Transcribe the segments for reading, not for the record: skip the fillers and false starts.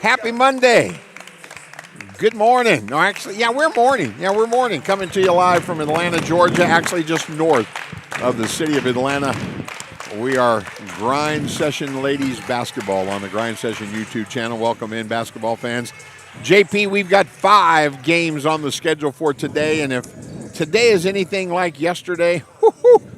Happy Monday. Good morning. No, actually, we're morning. We're morning. Coming to you live from Atlanta, Georgia, actually just north of the city of Atlanta. We are Grind Session Ladies Basketball on the Grind Session YouTube channel. Welcome in, basketball fans. JP, we've got 5 games on the schedule for today, and if today is anything like yesterday,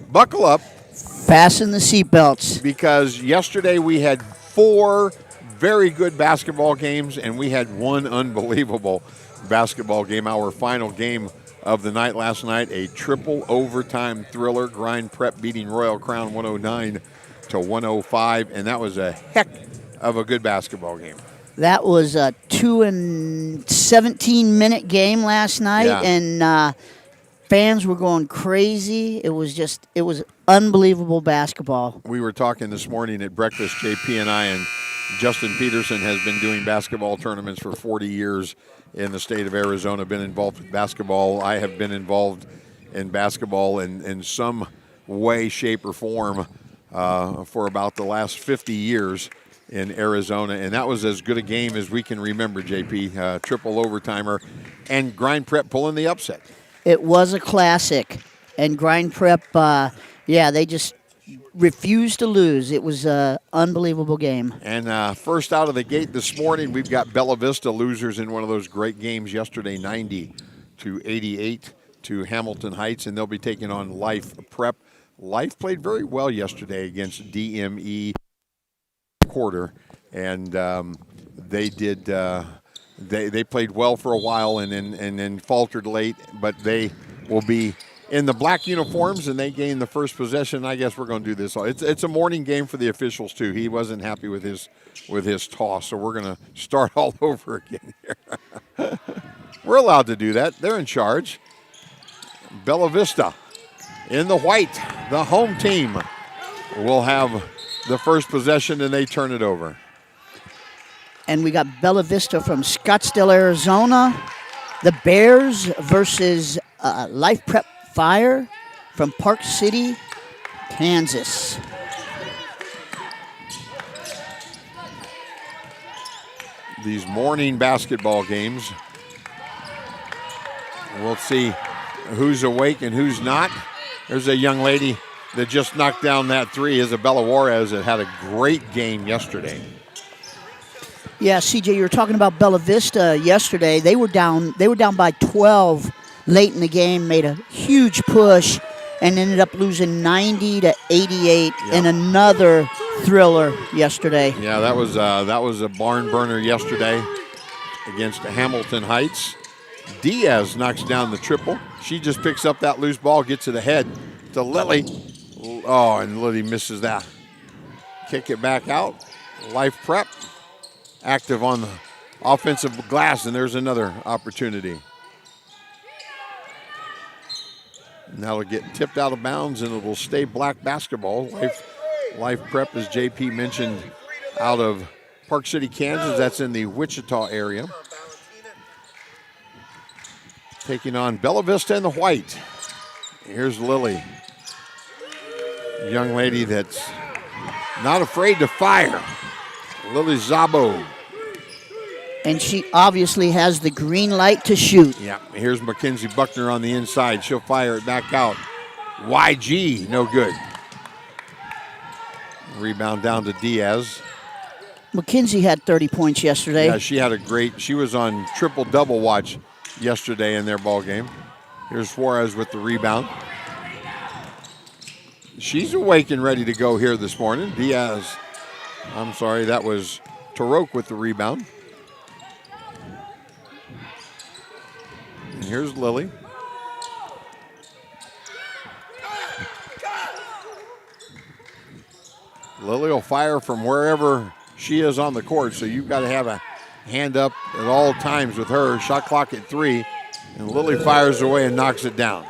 buckle up. Fasten the seatbelts. Because yesterday we had 4 very good basketball games, and we had 1 unbelievable basketball game. Our final game of the night last night, a triple overtime thriller. Grind Prep beating Royal Crown 109-105, and that was a heck of a good basketball game. That was a 2 and 17-minute game last night, and fans were going crazy. It was unbelievable basketball. We were talking this morning at breakfast, JP and I, and Justin Peterson has been doing basketball tournaments for 40 years in the state of Arizona, been involved with basketball. I have been involved in basketball in some way, shape, or form for about the last 50 years in Arizona, and that was as good a game as we can remember, JP. Triple overtimer, and Grind Prep pulling the upset. It was a classic, and Grind Prep, they just refused to lose. It was an unbelievable game. And first out of the gate this morning, we've got Bella Vista, losers in one of those great games yesterday, 90-88 to Hamilton Heights, and they'll be taking on Life Prep. Life played very well yesterday against DME quarter, and they did. They played well for a while and then faltered late, but they will be in the black uniforms, and they gained the first possession. I guess we're going to do this. It's a morning game for the officials too. He wasn't happy with his toss, so we're going to start all over again here. We're allowed to do that. They're in charge. Bella Vista in the white, the home team, will have the first possession, and they turn it over. And we got Bella Vista from Scottsdale, Arizona. The Bears versus Life Prep Fire from Park City, Kansas. These morning basketball games, we'll see who's awake and who's not. There's a young lady that just knocked down that 3, Isabella Juarez, that had a great game yesterday. Yeah, CJ, you were talking about Bella Vista yesterday. They were down by 12 late in the game, made a huge push, and ended up losing 90-88 in another thriller yesterday. Yeah, that was a barn burner yesterday against Hamilton Heights. Diaz knocks down the triple. She just picks up that loose ball, gets it ahead to Lily. Oh, and Lily misses that. Kick it back out. Life Prep active on the offensive glass, and there's another opportunity. Now it'll get tipped out of bounds, and it'll stay black basketball. Life Prep, as JP mentioned, out of Park City, Kansas. That's in the Wichita area. Taking on Bella Vista in the white. Here's Lily. A young lady that's not afraid to fire. Lily Szabo. And she obviously has the green light to shoot. Yeah, here's Mackenzie Buckner on the inside. She'll fire it back out. YG, no good. Rebound down to Diaz. Mackenzie had 30 points yesterday. Yeah, she was on triple-double watch yesterday in their ball game. Here's Suarez with the rebound. She's awake and ready to go here this morning. That was Taroque with the rebound. And here's Lily. Lily will fire from wherever she is on the court, so you've got to have a hand up at all times with her. Shot clock at 3, and Lily fires away and knocks it down.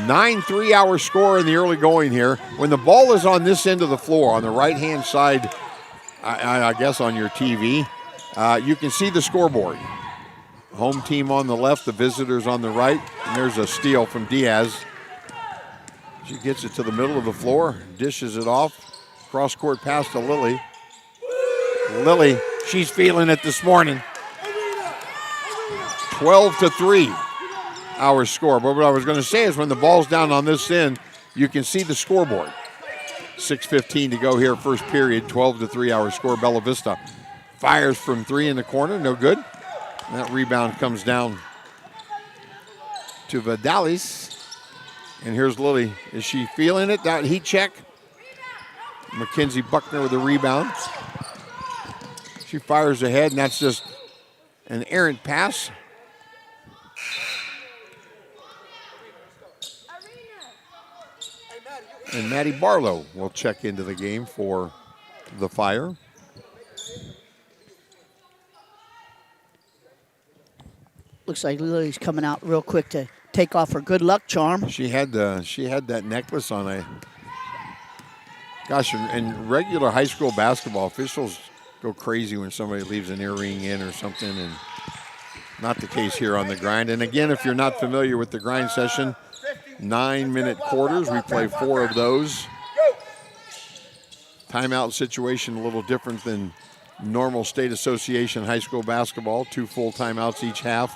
9 3-hour score in the early going here. When the ball is on this end of the floor, on the right-hand side, I guess on your TV, you can see the scoreboard. Home team on the left, the visitors on the right, and there's a steal from Diaz. She gets it to the middle of the floor, dishes it off, cross-court pass to Lily. Lily, she's feeling it this morning. 12-3, our score. But what I was going to say is when the ball's down on this end, you can see the scoreboard. 6:15 to go here, first period, 12-3, our score. Bella Vista fires from three in the corner, no good. And that rebound comes down to Vidalis. And here's Lily. Is she feeling it? That heat check. Mackenzie Buckner with the rebound. She fires ahead, and that's just an errant pass. And Maddie Barlow will check into the game for the Fire. Looks like Lily's coming out real quick to take off her good luck charm. She had that necklace on. Gosh, in regular high school basketball, officials go crazy when somebody leaves an earring in or something, and not the case here on the grind. And again, if you're not familiar with the grind session, 9-minute quarters. We play 4 of those. Timeout situation a little different than normal state association high school basketball. 2 full timeouts each half,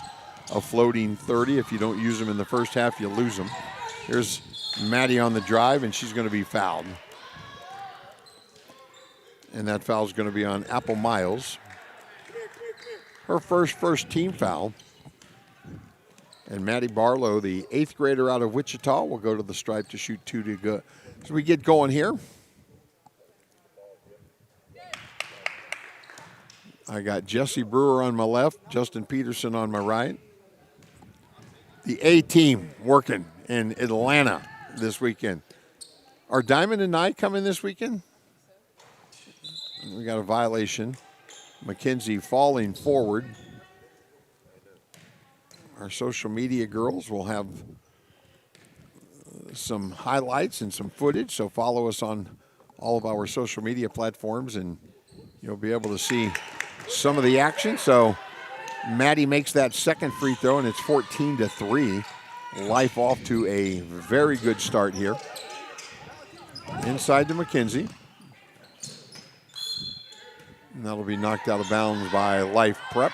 a floating 30. If you don't use them in the first half, you lose them. Here's Maddie on the drive, and she's going to be fouled. And that foul is going to be on Apple Miles. Her first team foul. And Maddie Barlow, the 8th grader out of Wichita, will go to the stripe to shoot 2 to go. So we get going here. I got Jesse Brewer on my left, Justin Peterson on my right. The A team working in Atlanta this weekend. Are Diamond and I coming this weekend? We got a violation. Mackenzie falling forward. Our social media girls will have some highlights and some footage, so follow us on all of our social media platforms and you'll be able to see some of the action. So Maddie makes that second free throw, and it's 14-3. Life off to a very good start here. Inside to McKenzie. And that'll be knocked out of bounds by Life Prep.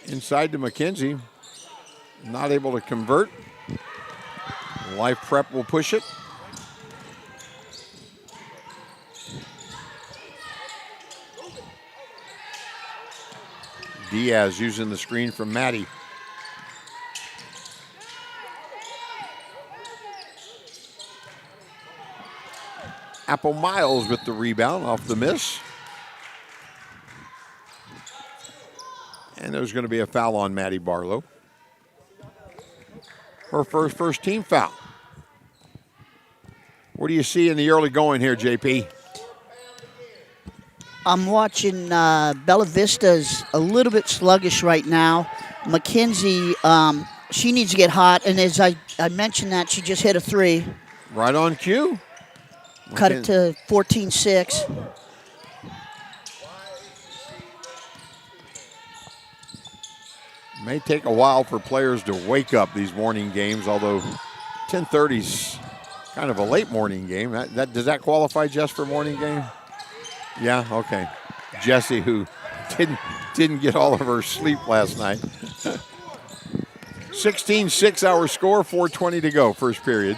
Inside to McKenzie. Not able to convert. Life Prep will push it. Diaz using the screen from Maddie. Apple Miles with the rebound off the miss. And there's going to be a foul on Maddie Barlow. Her first team foul. What do you see in the early going here, JP? I'm watching Bella Vista's a little bit sluggish right now. Mackenzie, she needs to get hot, and as I mentioned that, she just hit a 3. Right on cue. Cut it to 14-6. May take a while for players to wake up these morning games, although 10:30's kind of a late morning game. Does that qualify, Jess, for morning game? Yeah, okay. Jesse, who didn't get all of her sleep last night. 16-6 our score, 4:20 to go, first period.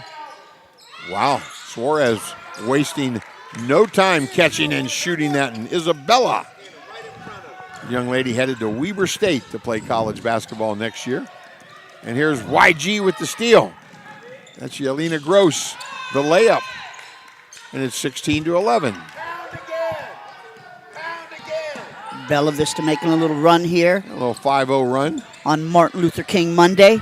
Wow, Suarez wasting no time catching and shooting that, and Isabella. Young lady headed to Weber State to play college basketball next year. And here's YG with the steal. That's Yelena Gross, the layup. And it's 16-11. Bella Vista making a little run here. A little 5-0 run. On Martin Luther King Monday.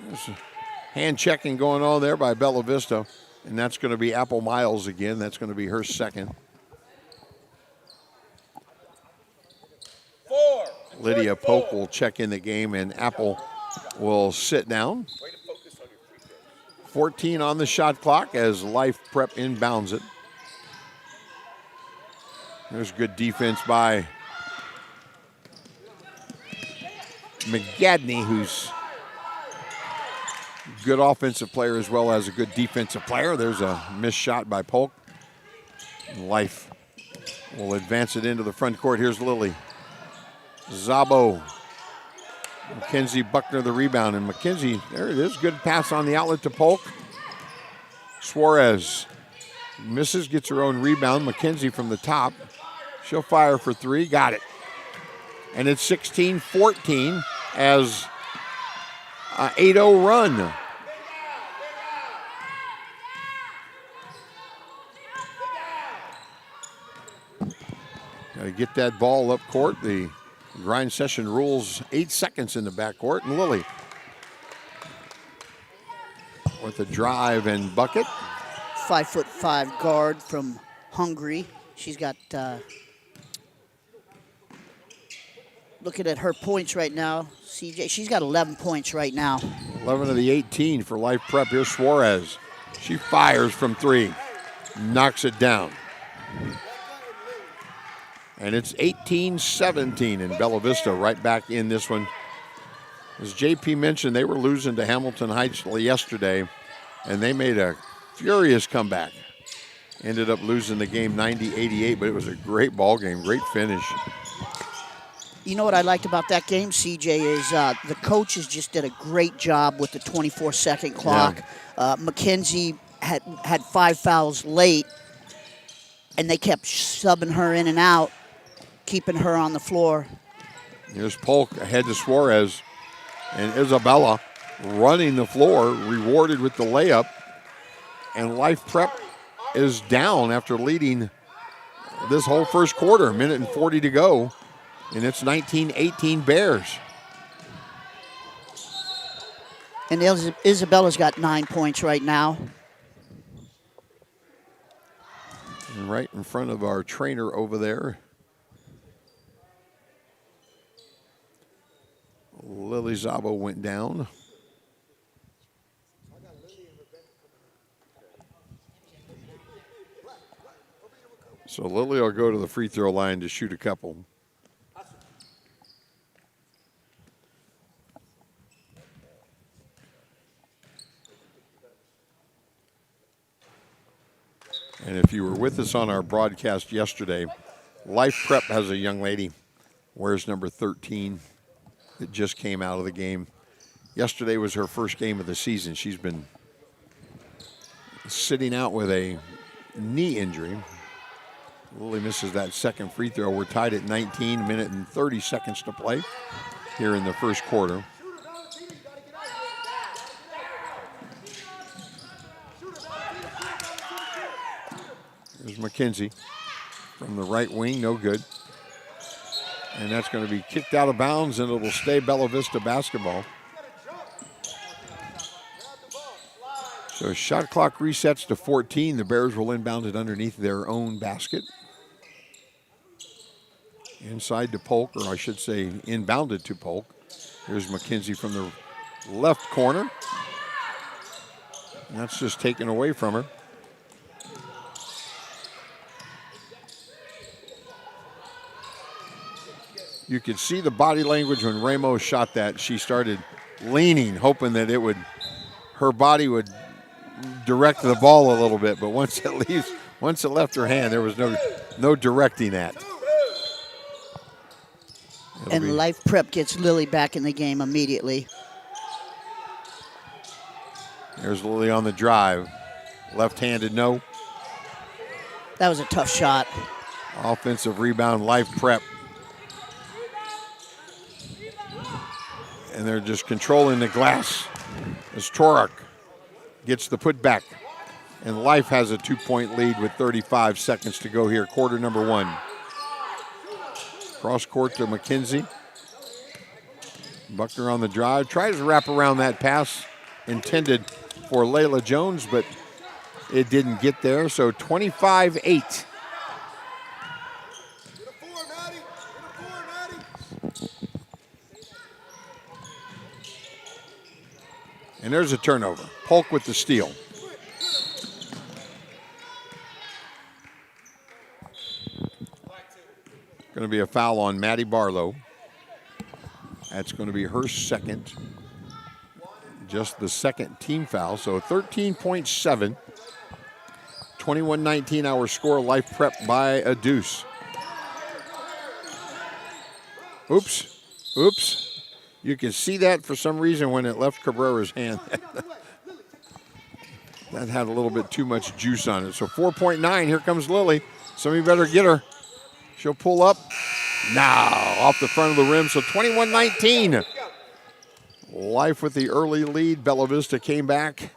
There's a hand checking going on there by Bella Vista. And that's going to be Apple Miles again. That's going to be her second. Lydia Polk will check in the game, and Apple will sit down. 14 on the shot clock as Life Prep inbounds it. There's good defense by McGadney, who's a good offensive player as well as a good defensive player. There's a missed shot by Polk. Life will advance it into the front court. Here's Lily. Zabo. Mackenzie Buckner the rebound. And Mackenzie, there it is. Good pass on the outlet to Polk. Suarez misses, gets her own rebound. Mackenzie from the top. She'll fire for three. Got it. And it's 16-14 as an 8-0 run. Got to get that ball up court. The grind session rules 8 seconds in the backcourt. And Lily with a drive and bucket. 5'5" guard from Hungary. She's got, looking at her points right now, CJ, she's got 11 points right now. 11 of the 18 for Life Prep. Here's Suarez. She fires from three, knocks it down. And it's 18-17 in Bella Vista right back in this one. As JP mentioned, they were losing to Hamilton Heights yesterday, and they made a furious comeback. Ended up losing the game 90-88, but it was a great ball game, great finish. You know what I liked about that game, CJ, is the coaches just did a great job with the 24-second clock. Yeah. Mackenzie had 5 fouls late, and they kept subbing her in and out, keeping her on the floor. Here's Polk ahead to Suarez, and Isabella running the floor, rewarded with the layup. And Life Prep is down after leading this whole first quarter, 1:40 to go. And it's 19-18 Bears. And Isabella's got 9 points right now. And right in front of our trainer over there, Lily Zabo went down. So Lily will go to the free throw line to shoot a couple. And if you were with us on our broadcast yesterday, Life Prep has a young lady, wears number 13, that just came out of the game. Yesterday was her first game of the season. She's been sitting out with a knee injury. Lily misses that second free throw. We're tied at 19, a minute and 30 seconds to play here in the first quarter. There's McKenzie from the right wing, no good. And that's going to be kicked out of bounds, and it'll stay Bella Vista basketball. So shot clock resets to 14. The Bears will inbound it underneath their own basket. Inside to Polk, or I should say inbounded to Polk. Here's McKenzie from the left corner. And that's just taken away from her. You could see the body language when Ramos shot that. She started leaning, hoping that her body would direct the ball a little bit. But once it left her hand, there was no directing that. And Life Prep gets Lily back in the game immediately. There's Lily on the drive. Left-handed, no. That was a tough shot. Offensive rebound, Life Prep. And they're just controlling the glass as Torok gets the putback. And Life has a 2-point lead with 35 seconds to go here, quarter number 1. Cross court to McKenzie. Buckner on the drive. Tries to wrap around that pass intended for Layla Jones, but it didn't get there. So 25-8. And there's a turnover. Polk with the steal. Going to be a foul on Maddie Barlow. That's going to be her second. Just the second team foul. So 13.7. 21-19 our score. Life Prep by a deuce. Oops. You can see that for some reason when it left Cabrera's hand. That had a little bit too much juice on it. So 4.9. Here comes Lily. Somebody better get her. She'll pull up. Now, off the front of the rim. So 21-19. Life with the early lead. Bella Vista came back,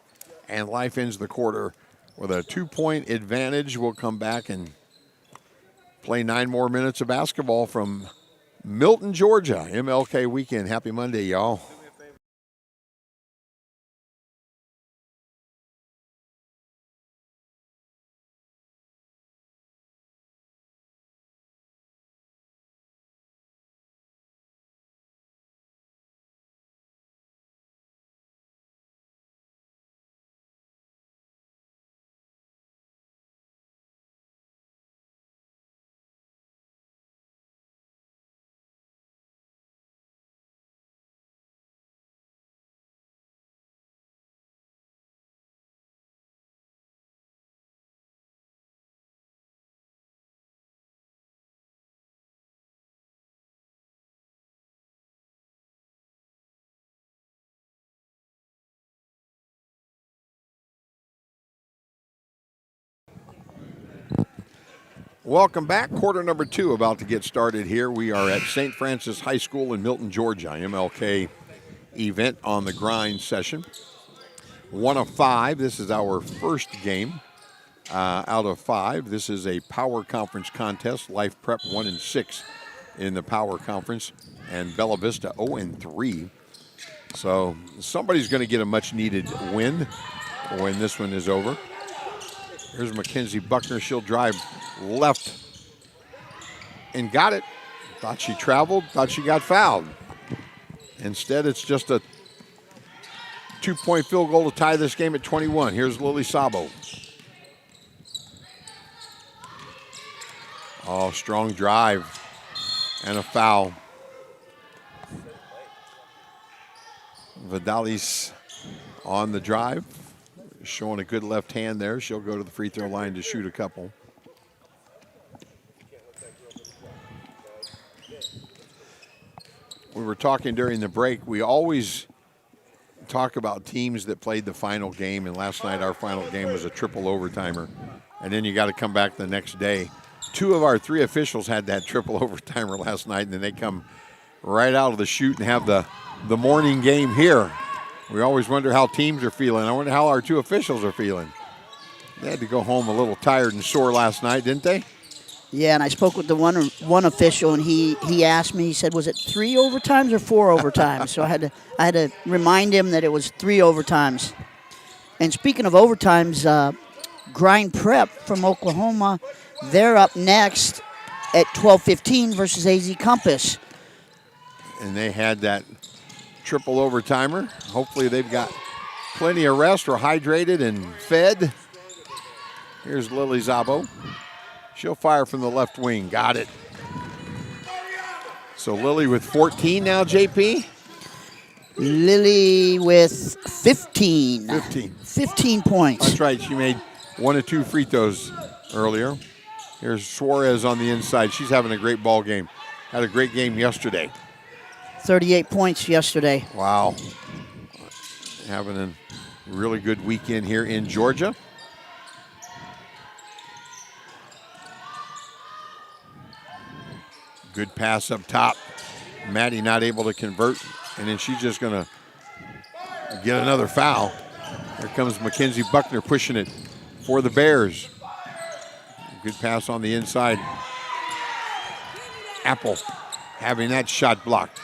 and Life ends the quarter with a 2-point advantage. We'll come back and play 9 more minutes of basketball from Milton, Georgia. MLK weekend. Happy Monday, y'all. Welcome back. Quarter number 2 about to get started here. We are at St. Francis High School in Milton, Georgia. MLK event on the grind session. 1 of 5. This is our first game out of 5. This is a power conference contest. Life Prep 1 and 6 in the power conference, and Bella Vista 0 and 3. So somebody's going to get a much needed win when this one is over. Here's Mackenzie Buckner. She'll drive left and got it. Thought she traveled, thought she got fouled. Instead, it's just a 2-point field goal to tie this game at 21. Here's Lily Sabo. Oh, strong drive and a foul. Vidalis on the drive, showing a good left hand there. She'll go to the free throw line to shoot a couple. We were talking during the break. We always talk about teams that played the final game, and last night our final game was a triple overtimer. And then you got to come back the next day. 2 of our 3 officials had that triple overtimer last night, and then they come right out of the chute and have the morning game here. We always wonder how teams are feeling. I wonder how our 2 officials are feeling. They had to go home a little tired and sore last night, didn't they? Yeah, and I spoke with the one official, and he asked me. He said, "Was it 3 overtimes or 4 overtimes?" So I had to remind him that it was 3 overtimes. And speaking of overtimes, Grind Prep from Oklahoma, they're up next at 12:15 versus AZ Compass. And they had that triple overtimer. Hopefully they've got plenty of rest or hydrated and fed. Here's Lily Zabo. She'll fire from the left wing. Got it. So Lily with 14 now, JP? Lily with 15. 15 points. That's right. She made 1 or 2 free throws earlier. Here's Suarez on the inside. She's having a great ball game. Had a great game yesterday. 38 points yesterday. Wow. Having a really good weekend here in Georgia. Good pass up top. Maddie not able to convert, and then she's just going to get another foul. Here comes Mackenzie Buckner pushing it for the Bears. Good pass on the inside. Apple having that shot blocked.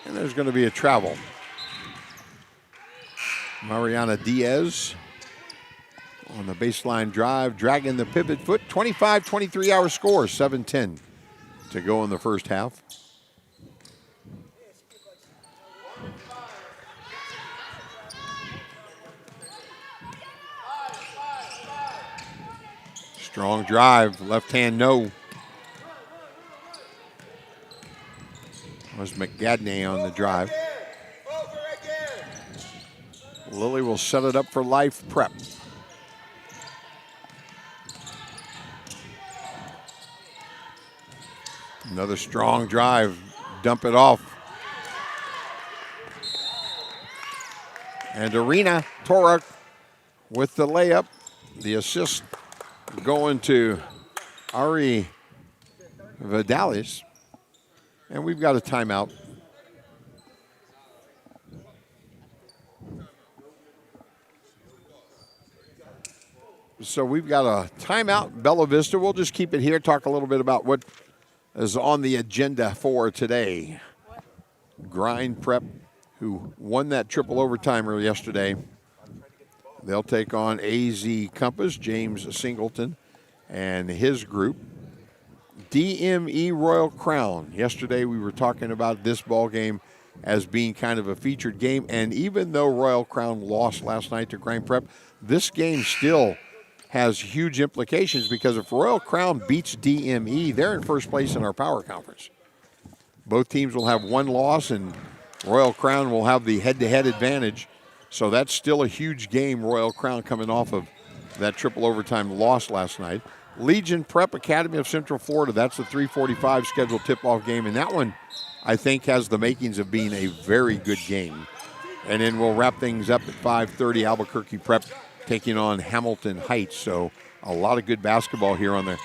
And there's going to be a travel. Mariana Diaz on the baseline drive, dragging the pivot foot. 25-23 our score, 7:10 to go in the first half. Strong drive, left hand no. Was McGadney on the drive. Lily will set it up for Life Prep. Another strong drive, dump it off. And Arena Torek with the layup. The assist going to Ari Vidalis. And we've got a timeout. So we've got a timeout, Bella Vista. We'll just keep it here, talk a little bit about what is on the agenda for today. Grind Prep, who won that triple overtimer yesterday. They'll take on AZ Compass, James Singleton, and his group. DME Royal Crown. Yesterday we were talking about this ball game as being kind of a featured game, and even though Royal Crown lost last night to Grind Prep, this game still has huge implications because if Royal Crown beats DME, they're in first place in our power conference. Both teams will have one loss, and Royal Crown will have the head-to-head advantage. So that's still a huge game, Royal Crown coming off of that triple overtime loss last night. Legion Prep Academy of Central Florida, that's the 3:45 scheduled tip-off game, and that one I think has the makings of being a very good game. And then we'll wrap things up at 5:30, Albuquerque Prep taking on Hamilton Heights. So a lot of good basketball here on the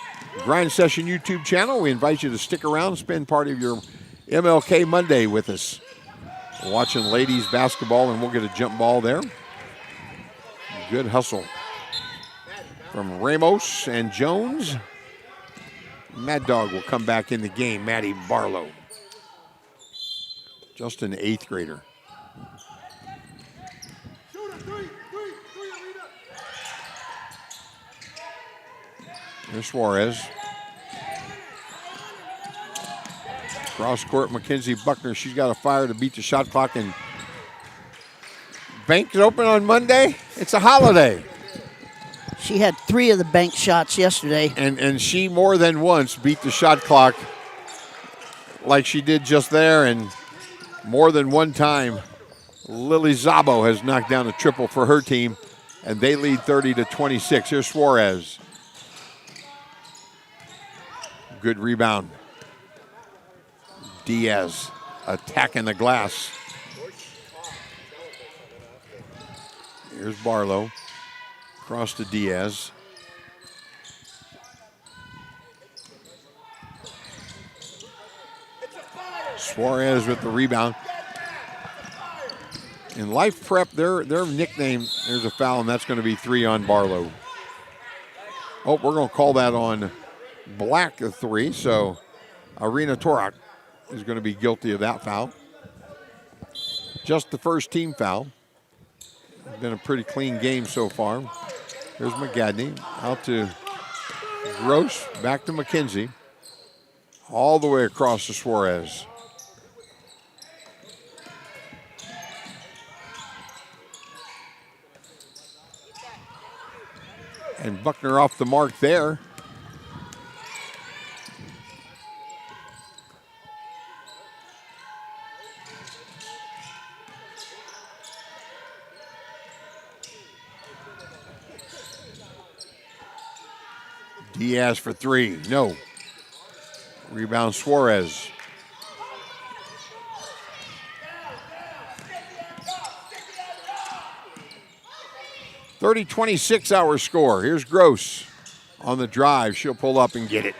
Grind Session YouTube channel. We invite you to stick around, spend part of your MLK Monday with us, watching ladies basketball, and we'll get a jump ball there. Good hustle from Ramos and Jones. Mad Dog will come back in the game, Maddie Barlow. Just an 8th grader. Here's Suarez. Cross court, Mackenzie Buckner. She's got a fire to beat the shot clock, and bank is open on Monday. It's a holiday. She had 3 of the bank shots yesterday. And she more than once beat the shot clock like she did just there, and more than one time Lily Szabo has knocked down a triple for her team, and they lead 30-26. Here's Suarez. Good rebound. Diaz attacking the glass. Here's Barlow. Across to Diaz. Suarez with the rebound. In Life Prep, their nickname, there's a foul, and that's going to be 3 on Barlow. Oh, we're going to call that on Black a 3, so Arena Torek is going to be guilty of that foul. Just the first team foul. It's been a pretty clean game so far. There's McGadney out to Gross, back to McKenzie. All the way across to Suarez. And Buckner off the mark there. Diaz for 3, no. Rebound Suarez. (30-26) our score. Here's Gross on the drive. She'll pull up and get it.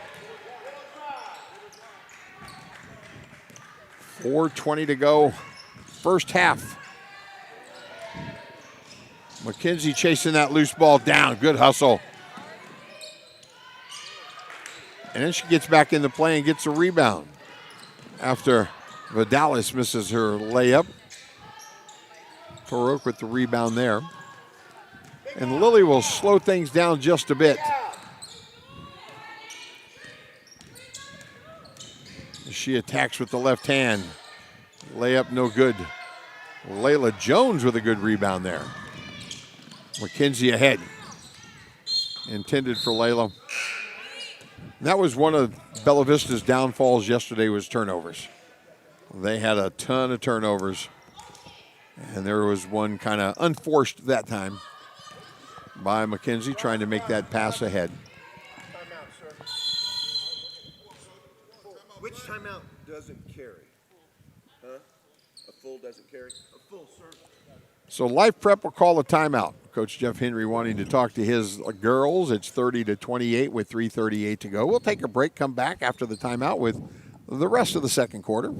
4:20 to go, first half. McKenzie chasing that loose ball down. Good hustle. And then she gets back in the play and gets a rebound after Vidalis misses her layup. Torok with the rebound there. And Lily will slow things down just a bit. She attacks with the left hand. Layup no good. Layla Jones with a good rebound there. McKenzie ahead. intended for Layla. That was one of Bella Vista's downfalls yesterday, was turnovers. They had a ton of turnovers, and there was one kind of unforced that time by McKenzie trying to make that pass ahead. Which timeout doesn't carry? Huh? A full doesn't carry? A full, sir. So Life Prep will call a timeout. Coach Jeff Henry wanting to talk to his girls. It's 30-28 with 3:38 to go. We'll take a break, come back after the timeout with the rest of the second quarter.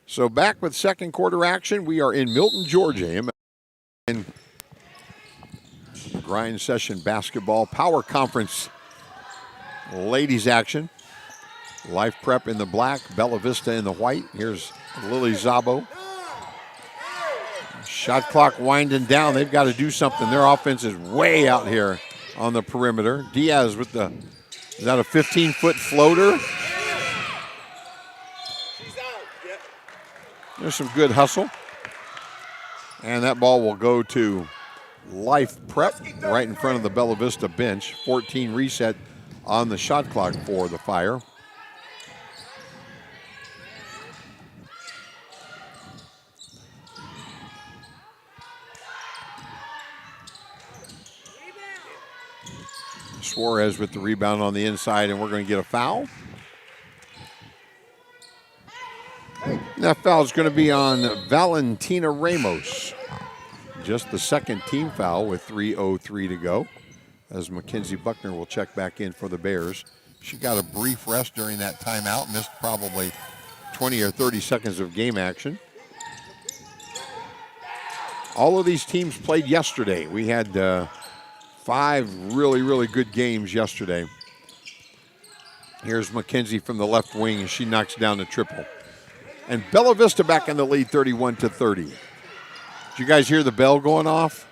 So back with second quarter action. We are in Milton, Georgia. In Grind Session Basketball Power Conference ladies action. Life Prep in the black, Bella Vista in the white. Here's Lily Zabo. Shot clock winding down. They've got to do something. Their offense is way out here on the perimeter. Diaz with the, is that a 15-foot floater? There's some good hustle. And that ball will go to Life Prep right in front of the Bella Vista bench. 14 reset on the shot clock for the Fire. Suarez with the rebound on the inside, and we're going to get a foul. That foul is going to be on Valentina Ramos. Just the second team foul with 3:03 to go, as Mackenzie Buckner will check back in for the Bears. She got a brief rest during that timeout, missed probably 20 or 30 seconds of game action. All of these teams played yesterday. We had 5 really, really good games yesterday. Here's Mackenzie from the left wing, and she knocks down the triple. And Bella Vista back in the lead, 31-30. Did you guys hear the bell going off?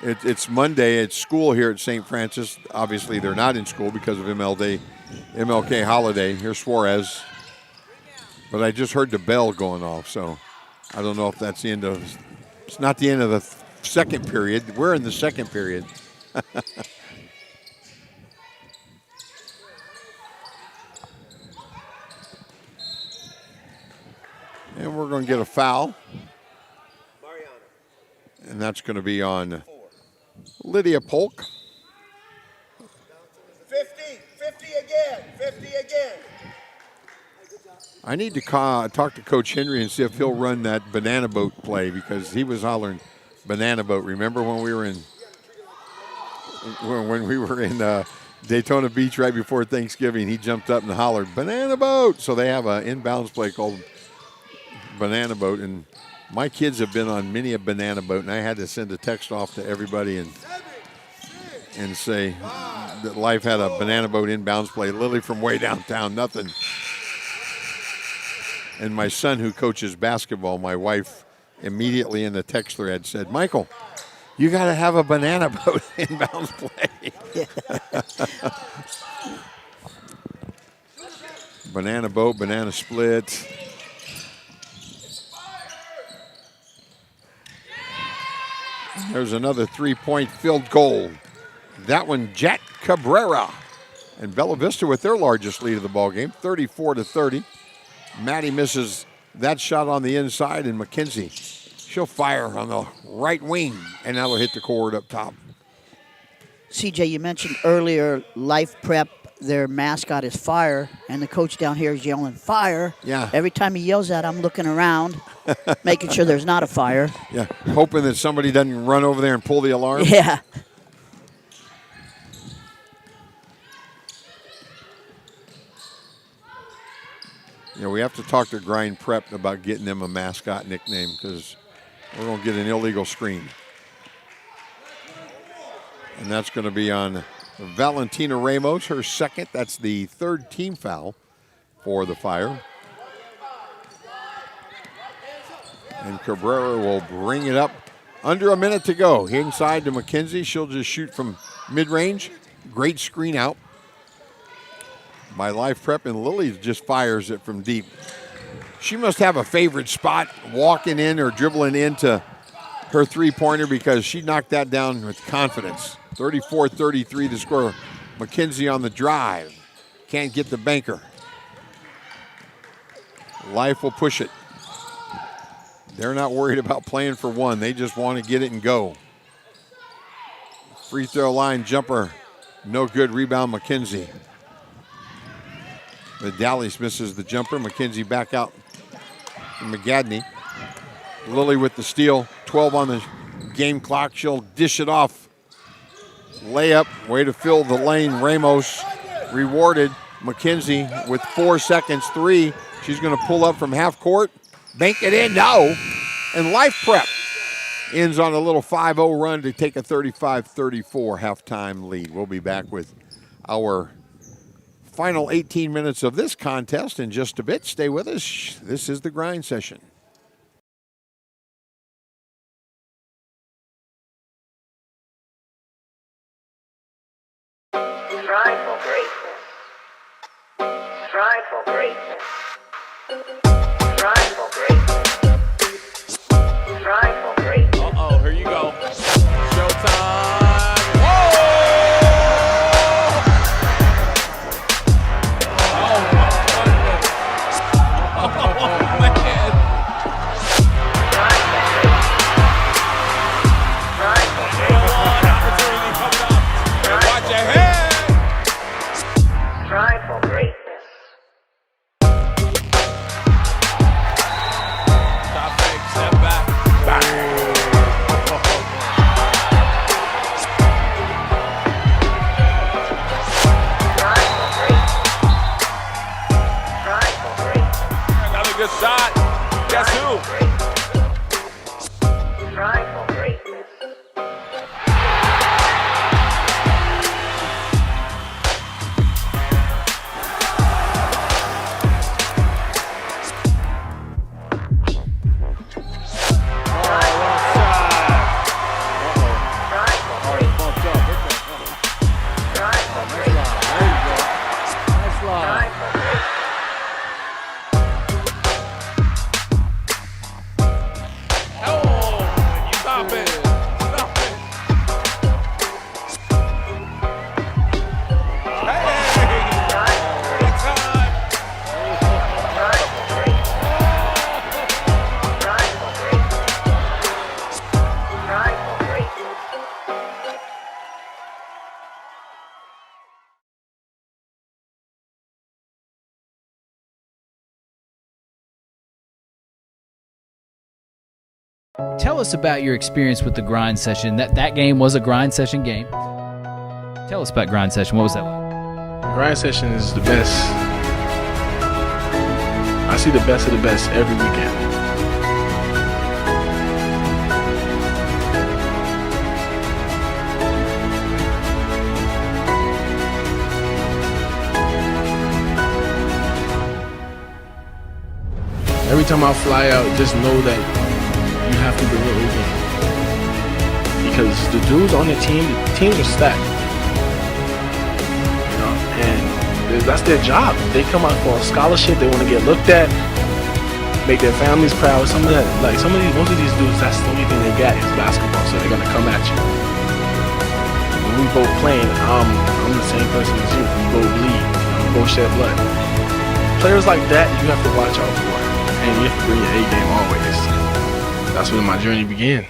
It's Monday. It's school here at St. Francis. Obviously, they're not in school because of MLK holiday. Here's Suarez. But I just heard the bell going off, so I don't know if that's the end of. It's not the end of the second period. We're in the second period. And we're going to get a foul. And that's going to be on Lydia Polk. 50 again, 50 again. I need to talk to Coach Henry and see if he'll run that banana boat play, because he was hollering banana boat. Remember when we were in Daytona Beach right before Thanksgiving? He jumped up and hollered banana boat. So they have an inbounds play called banana boat, and my kids have been on many a banana boat, and I had to send a text off to everybody and say that Life had a banana boat inbounds play. Lily from way downtown, nothing. And my son, who coaches basketball, my wife immediately in the text thread said, "Michael, you got to have a banana boat inbounds play." Banana boat, banana split. There's another three-point field goal. That one, Jack Cabrera. And Bella Vista with their largest lead of the ballgame, 34-30. Maddie misses that shot on the inside, and McKenzie, she'll fire on the right wing, and that'll hit the cord up top. CJ, you mentioned earlier Life Prep their mascot is Fire, and the coach down here is yelling Fire. Yeah. Every time he yells that, I'm looking around, making sure there's not a fire. Yeah, hoping that somebody doesn't run over there and pull the alarm. Yeah. You know, we have to talk to Grind Prep about getting them a mascot nickname because we're going to get an illegal screen. And that's going to be on Valentina Ramos, her second. That's the third team foul for the Fire. And Cabrera will bring it up. Under a minute to go. Inside to McKenzie. She'll just shoot from mid-range. Great screen out by Life Prep, and Lily just fires it from deep. She must have a favorite spot walking in or dribbling into her three-pointer because she knocked that down with confidence. 34-33 the score. McKenzie on the drive. Can't get the banker. Life will push it. They're not worried about playing for one. They just want to get it and go. Free throw line jumper. No good. Rebound McKenzie. But Dallas misses the jumper. McKenzie back out to McGadney. Lily with the steal. 12 on the game clock. She'll dish it off. Layup. Way to fill the lane. Ramos rewarded. McKenzie with 4 seconds. 3. She's going to pull up from half court. Bank it in. No. And Life Prep ends on a little 5-0 run to take a 35-34 halftime lead. We'll be back with our final 18 minutes of this contest in just a bit. Stay with us. This is the Grind Session. Strive for greatness. Strive for greatness. Strive for greatness. Strive for greatness. Uh-oh, here you go. Showtime. Good shot. Guess who? Strive for greatness. Tell us about your experience with the Grind Session. That game was a Grind Session game. Tell us about Grind Session. What was that like? Grind Session is the best. I see the best of the best every weekend. Every time I fly out, just know that you have to bring your A game. Because the dudes on the teams are stacked. You know, and that's their job. They come out for a scholarship, they want to get looked at, make their families proud. Most of these dudes, that's the only thing they got is basketball, so they're gonna come at you. When we both playing, I'm the same person as you. We both bleed, we both shed blood. Players like that, you have to watch out for. And you have to bring your A game always. That's when my journey began.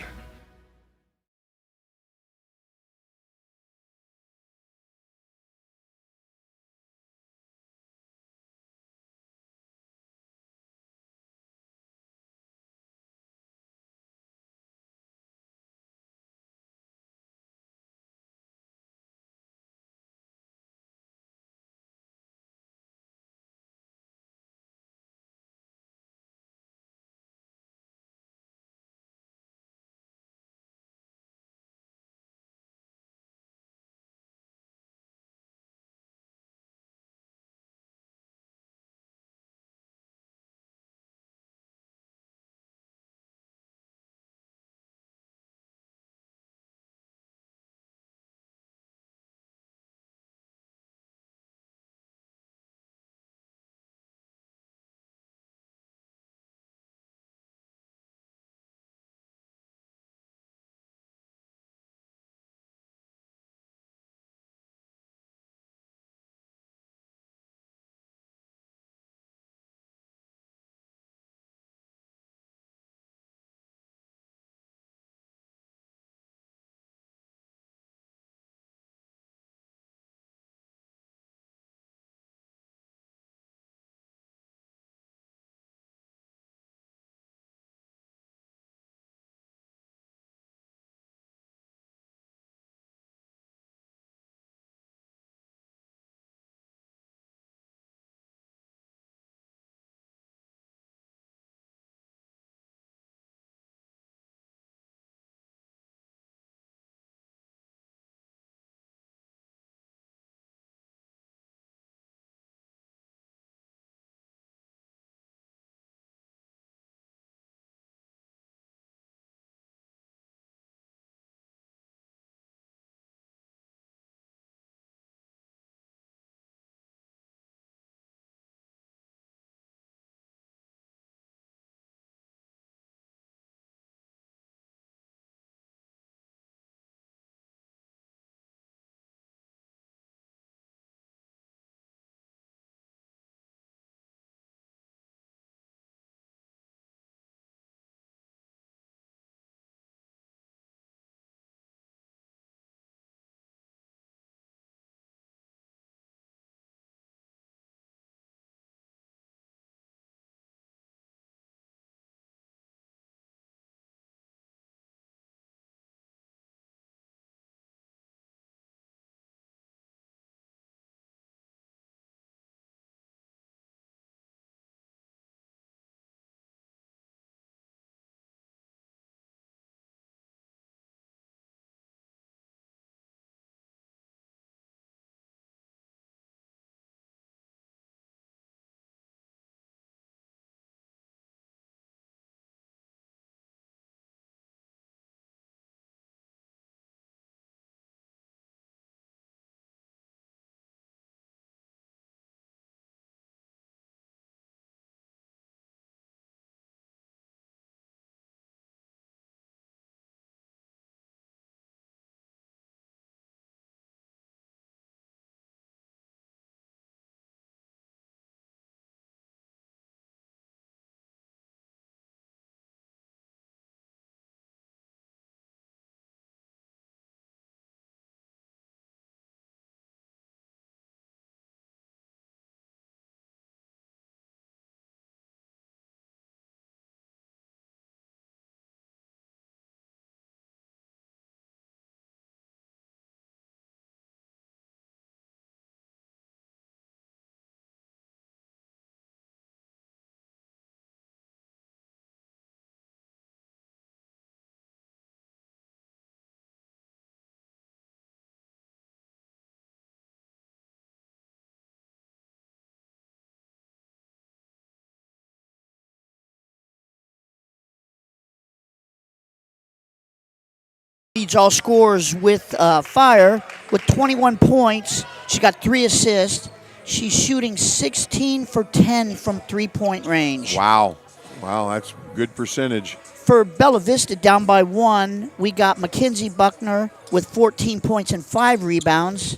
leads all scorers with fire with 21 points. She got 3 assists. She's shooting 16 for 10 from three-point range. Wow. Wow, that's good percentage. For Bella Vista, down by 1, we got Mackenzie Buckner with 14 points and 5 rebounds.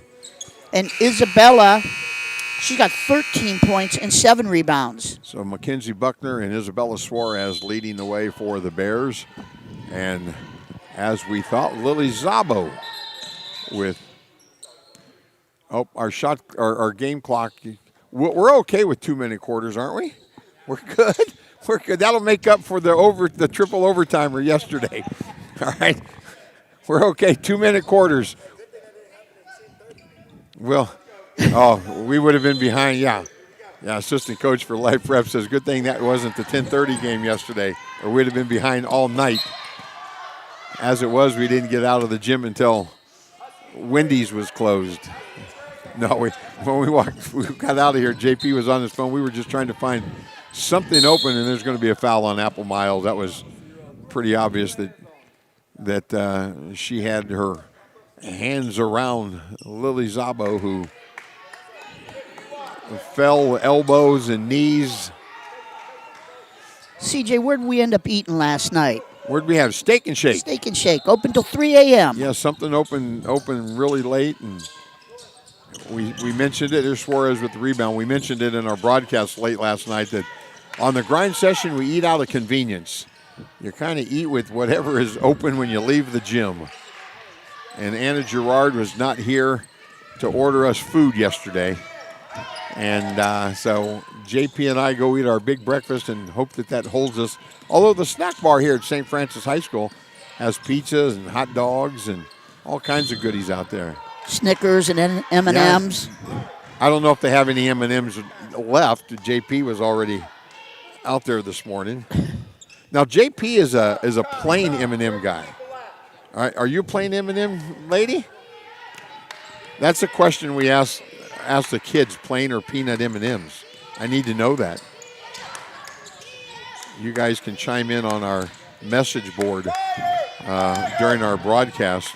And Isabella, she got 13 points and 7 rebounds. So Mackenzie Buckner and Isabella Suarez leading the way for the Bears. And as we thought, Lily Szabo with our game clock. We're okay with 2-minute quarters, aren't we? We're good. We're good. That'll make up for the triple overtimer yesterday. All right. We're okay. 2-minute quarters. Well, we would have been behind. Yeah. Assistant coach for Life Prep says, good thing that wasn't the 10:30 game yesterday, or we'd have been behind all night. As it was, we didn't get out of the gym until Wendy's was closed. No, when we got out of here, JP was on his phone. We were just trying to find something open, and there's going to be a foul on Apple Miles. That was pretty obvious that she had her hands around Lily Szabo, who fell elbows and knees. CJ, where did we end up eating last night? Where'd we have? Steak and Shake. Steak and Shake, open till 3 a.m. Yeah, something open really late, and we mentioned it. There's Suarez with the rebound. We mentioned it in our broadcast late last night that on the grind session we eat out of convenience. You kind of eat with whatever is open when you leave the gym. And Anna Gerard was not here to order us food yesterday. And so JP and I go eat our big breakfast and hope that holds us. Although the snack bar here at St. Francis High School has pizzas and hot dogs and all kinds of goodies out there. Snickers and M&Ms. Yeah. I don't know if they have any M&Ms left. JP was already out there this morning. Now JP is a plain M&M guy. All right, are you a plain M&M lady? That's a question we ask the kids, plain or peanut M&Ms. I need to know that. You guys can chime in on our message board during our broadcast,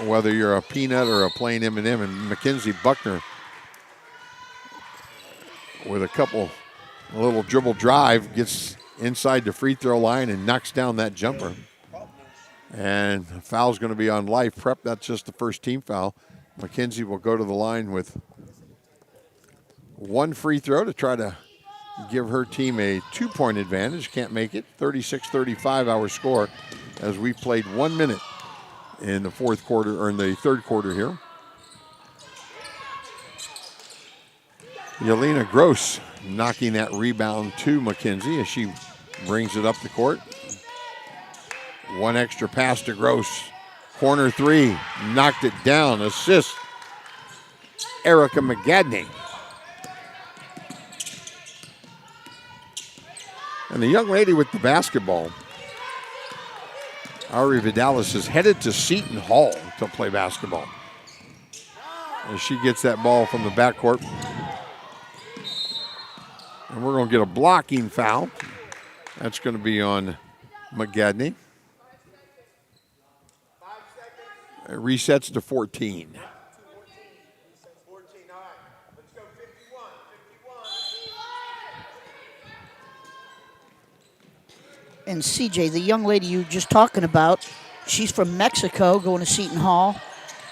whether you're a peanut or a plain M&M. And Mackenzie Buckner with a little dribble drive gets inside the free throw line and knocks down that jumper. And the foul's going to be on Life Prep. That's just the first team foul. Mackenzie will go to the line with one free throw to try to give her team a 2-point advantage. Can't make it. 36-35 our score as we played 1 minute in the fourth quarter, or in the third quarter here. Yelena Gross knocking that rebound to Mackenzie as she brings it up the court. One extra pass to Gross. Corner three, knocked it down. Assist, Erica McGadney. And the young lady with the basketball, Ari Vidalis, is headed to Seton Hall to play basketball. As she gets that ball from the backcourt. And we're going to get a blocking foul. That's going to be on McGadney. It resets to 14. 14, all right. Let's go 51. And CJ, the young lady you were just talking about, she's from Mexico, going to Seton Hall,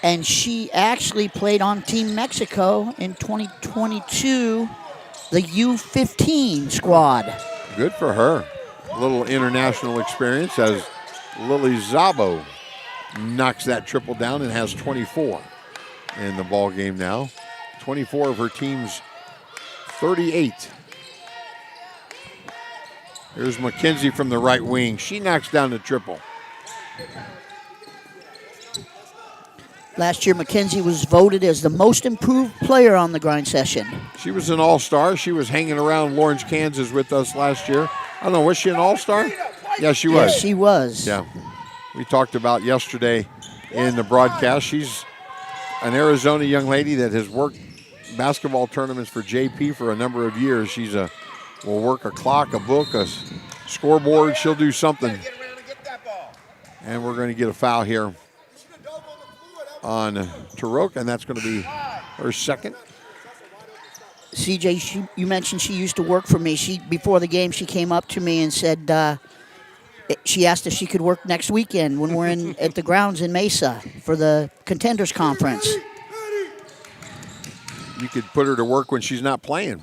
and she actually played on Team Mexico in 2022, the U15 squad. Good for her. A little international experience as Lily Szabo knocks that triple down and has 24 in the ball game now. 24 of her team's 38. Here's Mackenzie from the right wing. She knocks down the triple. Last year, Mackenzie was voted as the most improved player on the grind session. She was an all-star. She was hanging around Lawrence, Kansas with us last year. I don't know, was she an all-star? Yeah, she was. Yes, she was. Yeah. We talked about yesterday in the broadcast. She's an Arizona young lady that has worked basketball tournaments for JP for a number of years. She's will work a clock, a book, a scoreboard. She'll do something. And we're going to get a foul here on Tarok, and that's going to be her second. CJ, you mentioned she used to work for me. Before the game, she came up to me and said she asked if she could work next weekend when we're at the grounds in Mesa for the Contenders Conference. You could put her to work when she's not playing.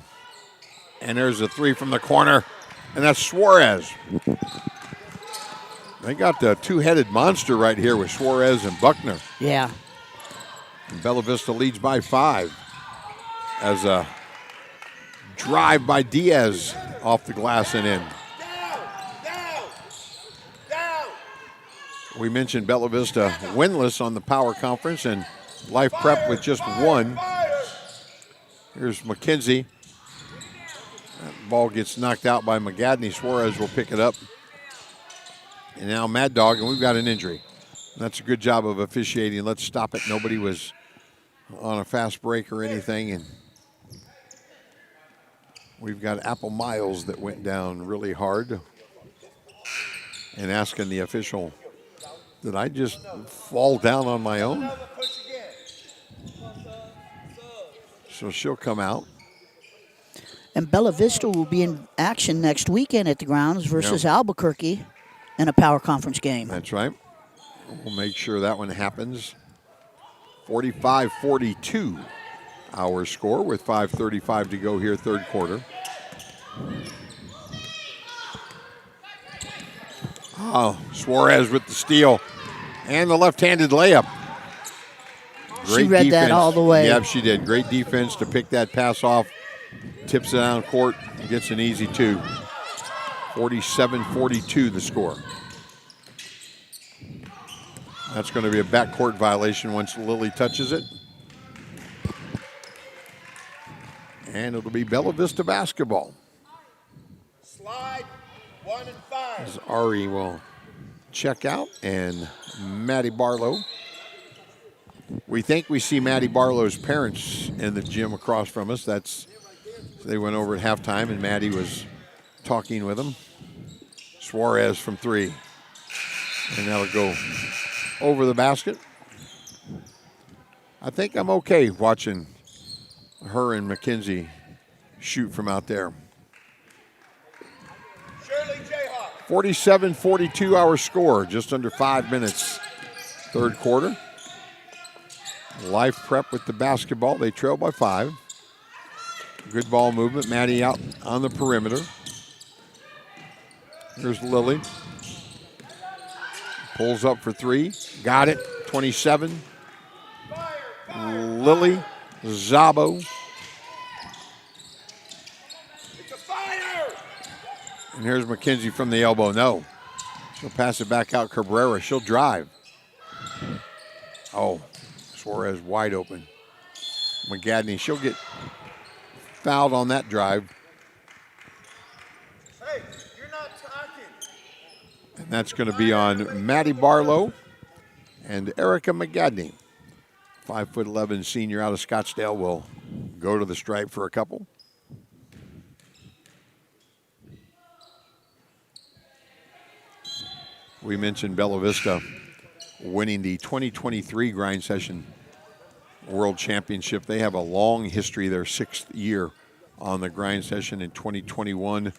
And there's a three from the corner, and that's Suarez. They got the two-headed monster right here with Suarez and Buckner. Yeah. And Bella Vista leads by 5 as a drive by Diaz off the glass and in. We mentioned Bella Vista winless on the Power Conference and Life Prep with just 1. Here's McKenzie. That ball gets knocked out by McGadney. Suarez will pick it up. And now Mad Dog, and we've got an injury. That's a good job of officiating. Let's stop it. Nobody was on a fast break or anything. And we've got Apple Miles that went down really hard. And asking the official, did I just fall down on my own? So she'll come out. And Bella Vista will be in action next weekend at the grounds versus Albuquerque in a Power Conference game. That's right. We'll make sure that one happens. 45-42 our score with 5:35 to go here, third quarter. Oh, Suarez with the steal and the left-handed layup. She read that all the way. Yeah, she did. Great defense to pick that pass off. Tips it down court and gets an easy 2. 47-42 the score. That's going to be a backcourt violation once Lily touches it. And it'll be Bella Vista basketball. Slide 1 and 5. As Ari will check out and Maddie Barlow. We think we see Maddie Barlow's parents in the gym across from us. They went over at halftime and Maddie was talking with them. Suarez from 3. And that'll go over the basket. I think I'm okay watching her and McKenzie shoot from out there. 47-42 our score, just under 5 minutes, third quarter. Life Prep with the basketball. They trail by 5. Good ball movement. Maddie out on the perimeter. Here's Lily. Pulls up for 3. Got it. 27. Lily. Zabo. It's a fire! And here's McKenzie from the elbow. No. She'll pass it back out. Cabrera. She'll drive. Oh. Suarez wide open. McGadney. She'll get fouled on that drive. Hey, you're not talking. And that's going to be on Maddie Barlow and Erica McGadney. 5'11" senior out of Scottsdale will go to the stripe for a couple. We mentioned Bella Vista winning the 2023 Grind Session World Championship. They have a long history, their 6th year on the Grind Session. In 2021,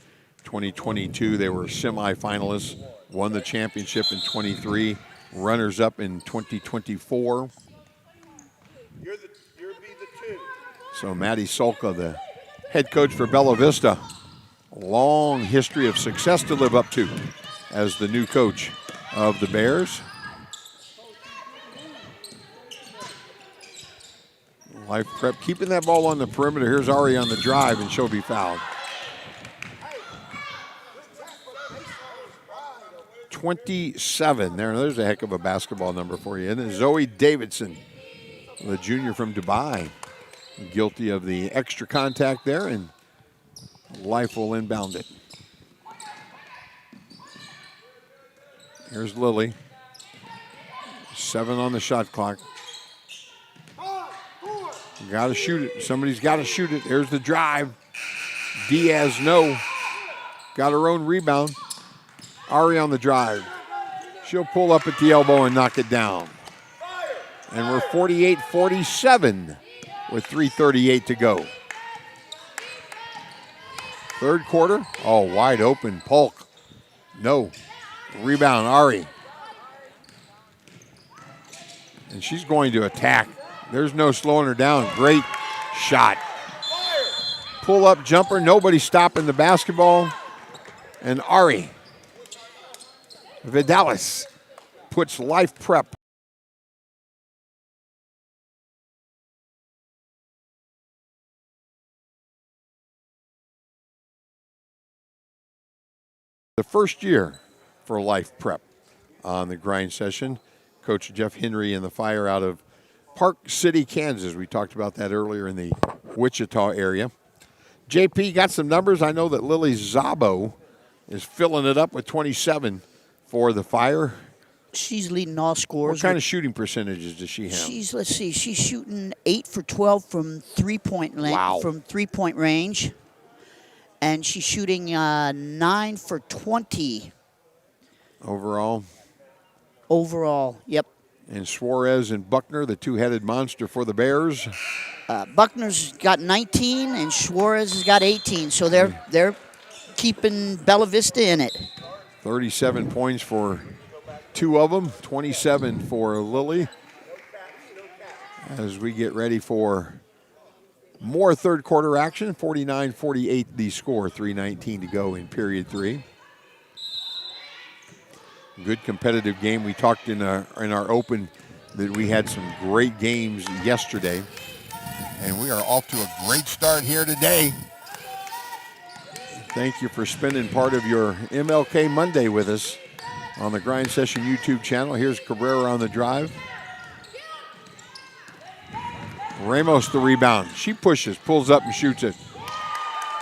2022, they were semifinalists, won the championship in 23, runners-up in 2024. You're be the 2. So Maddie Solka, the head coach for Bella Vista, long history of success to live up to as the new coach of the Bears. Life Prep keeping that ball on the perimeter. Here's Ari on the drive, and she'll be fouled. 27. There's a heck of a basketball number for you. And then Zoe Davidson, the junior from Dubai, guilty of the extra contact there, and Life will inbound it. Here's Lily. 7 on the shot clock. Got to shoot it. Somebody's got to shoot it. Here's the drive. Diaz, no. Got her own rebound. Ari on the drive. She'll pull up at the elbow and knock it down. And we're 48-47 with 3:38 to go. Third quarter. Oh, wide open. Polk. No. Rebound, Ari. And she's going to attack. There's no slowing her down. Great shot. Pull up jumper. Nobody stopping the basketball. And Ari Vidalis puts Life Prep the first year for Life Prep on the grind session. Coach Jeff Henry and the Fire out of Park City, Kansas. We talked about that earlier in the Wichita area. JP got some numbers. I know that Lily Zabo is filling it up with 27 for the Fire. She's leading all scores. What kind of shooting percentages does she have? She's shooting 8 for 12 from 3-point from 3-point range. And she's shooting 9 for 20 overall. Overall, yep. And Suarez and Buckner, the two-headed monster for the Bears. Buckner's got 19 and Suarez has got 18. So they're keeping Bella Vista in it. 37 points for two of them, 27 for Lily. As we get ready for more third quarter action, 49-48 the score, 3:19 to go in period 3. Good competitive game. We talked in our open that we had some great games yesterday. And we are off to a great start here today. Thank you for spending part of your MLK Monday with us on the Grind Session YouTube channel. Here's Cabrera on the drive. Ramos the rebound. She pushes, pulls up and shoots it.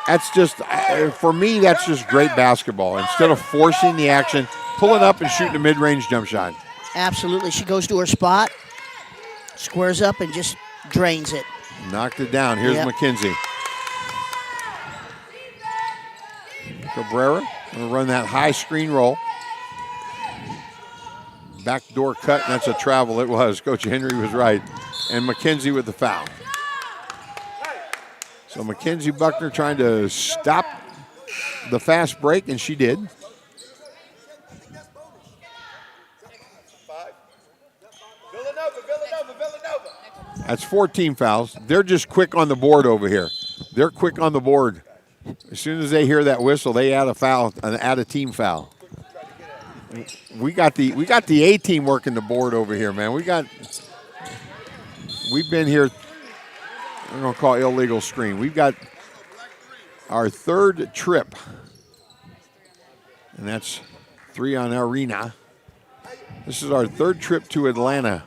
That's just, for me, that's just great basketball. Instead of forcing the action, pulling up and shooting a mid-range jump shot. Absolutely. She goes to her spot, squares up, and just drains it. Knocked it down. Here's McKenzie. Cabrera going to run that high screen roll. Backdoor cut, and that's a travel. It was. Coach Henry was right. And McKenzie with the foul. So Mackenzie Buckner trying to stop the fast break, and she did. That's 14 fouls. They're just quick on the board over here. They're quick on the board. As soon as they hear that whistle, they add a foul, add a team foul. We got the A team working the board over here, man. We've been here. We're gonna call it illegal screen. We've got our third trip, and that's 3 on Arena. This is our third trip to Atlanta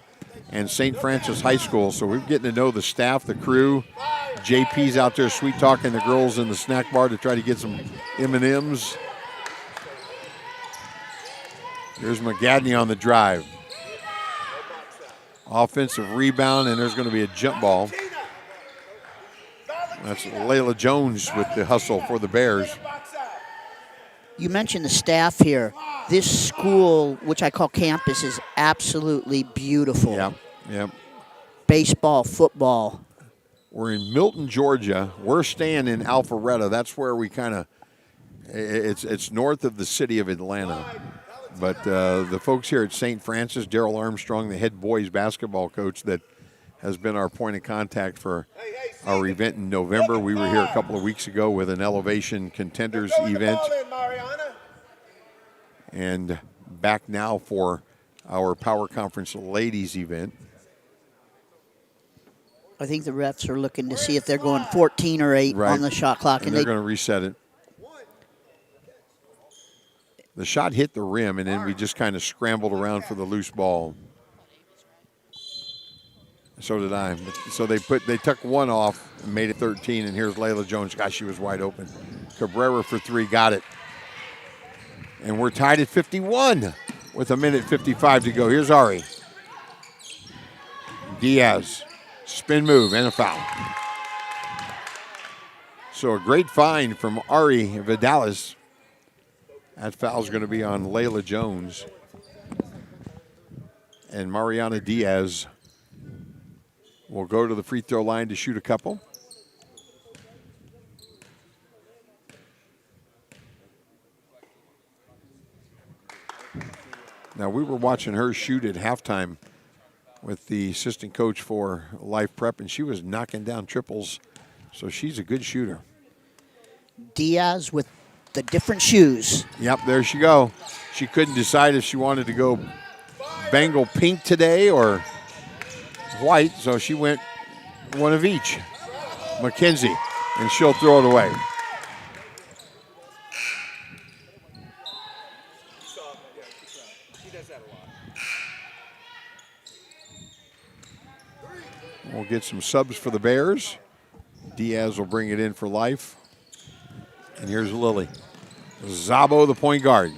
and St. Francis High School, so we're getting to know the staff, the crew. JP's out there sweet talking the girls in the snack bar to try to get some M&Ms. Here's McGadney on the drive. Offensive rebound, and there's going to be a jump ball. That's Layla Jones with the hustle for the Bears. You mentioned the staff here. This school, which I call campus, is absolutely beautiful. Yeah. Baseball, football. We're in Milton, Georgia. We're staying in Alpharetta. That's where we kind of, it's north of the city of Atlanta. But the folks here at St. Francis, Daryl Armstrong, the head boys basketball coach that has been our point of contact for our event in November. We were here a couple of weeks ago with an Elevation Contenders event. And back now for our Power Conference Ladies event. I think the refs are looking to see if they're going 14 or 8 on the shot clock. And they're going to reset it. The shot hit the rim, and then we just kind of scrambled around for the loose ball. So did I. So they took one off and made it 13, and here's Layla Jones. Gosh, she was wide open. Cabrera for 3, got it. And we're tied at 51 with 1:55 to go. Here's Ari. Diaz, spin move, and a foul. So a great find from Ari Vidalis. That foul's going to be on Layla Jones. And Mariana Diaz will go to the free throw line to shoot a couple. Now, we were watching her shoot at halftime with the assistant coach for Life Prep, and she was knocking down triples, so she's a good shooter. Diaz with the different shoes. Yep, there she go. She couldn't decide if she wanted to go Bengal pink today or white, so she went one of each. McKenzie, and she'll throw it away. We'll get some subs for the Bears. Diaz will bring it in for Life. And here's Lily. Zabo, the point guard.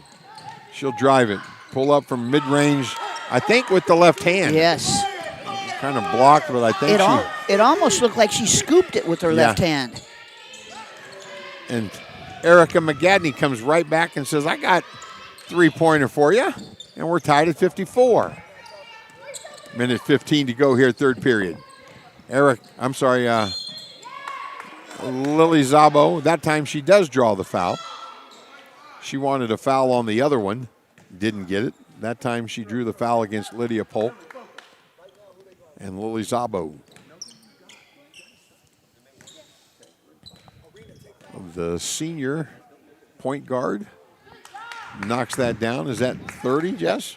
She'll drive it. Pull up from mid-range, I think with the left hand. Yes. Kind of blocked, but I think It almost looked like she scooped it with her left hand. And Erica McGadney comes right back and says, I got three-pointer for you. And we're tied at 54. Minute 15 to go here, third period. Lily Zabo, that time she does draw the foul. She wanted a foul on the other one, didn't get it. That time she drew the foul against Lydia Polk and Lily Zabo. The senior point guard knocks that down. Is that 30, Jess?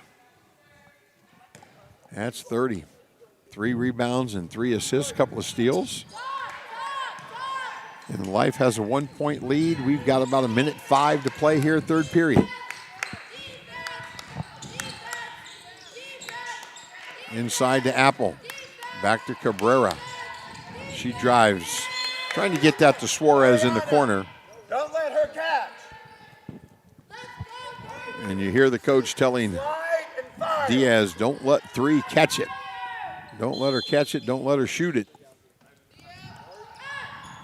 That's 30. 3 rebounds and 3 assists, couple of steals. And Life has a 1-point lead. We've got about a minute 5 to play here, third period. Inside to Apple. Back to Cabrera. She drives. Trying to get that to Suarez in the corner. Don't let her catch. And you hear the coach telling Diaz, don't let 3 catch it. Don't let her catch it. Don't let her shoot it.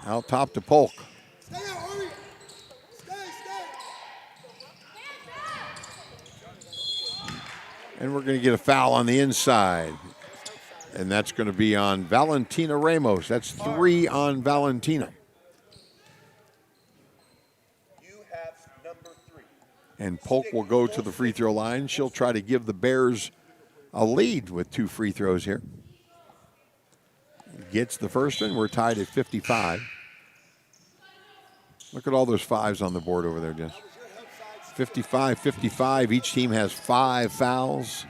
Out top to Polk. And we're going to get a foul on the inside. And that's going to be on Valentina Ramos. That's 3 on Valentina. You have number 3. And Polk will go to the free throw line. She'll try to give the Bears a lead with 2 free throws here. Gets the first one. We're tied at 55. Look at all those 5s on the board over there, Jess. 55-55. Each team has 5 fouls.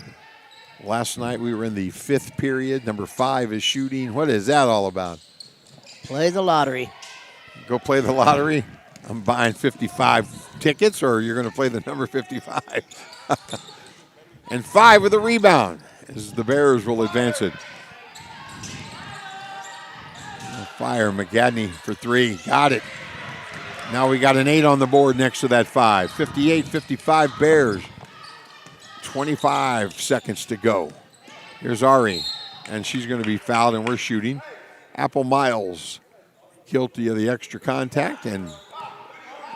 Last night we were in the 5th period. Number 5 is shooting. What is that all about? Play the lottery. Go play the lottery. I'm buying 55 tickets, or you're going to play the number 55. And 5 with a rebound as the Bears will advance it. Fire McGadney for 3. Got it. Now we got an 8 on the board next to that 5. 58-55 Bears. 25 seconds to go. Here's Ari, and she's going to be fouled, and we're shooting. Apple Miles guilty of the extra contact, and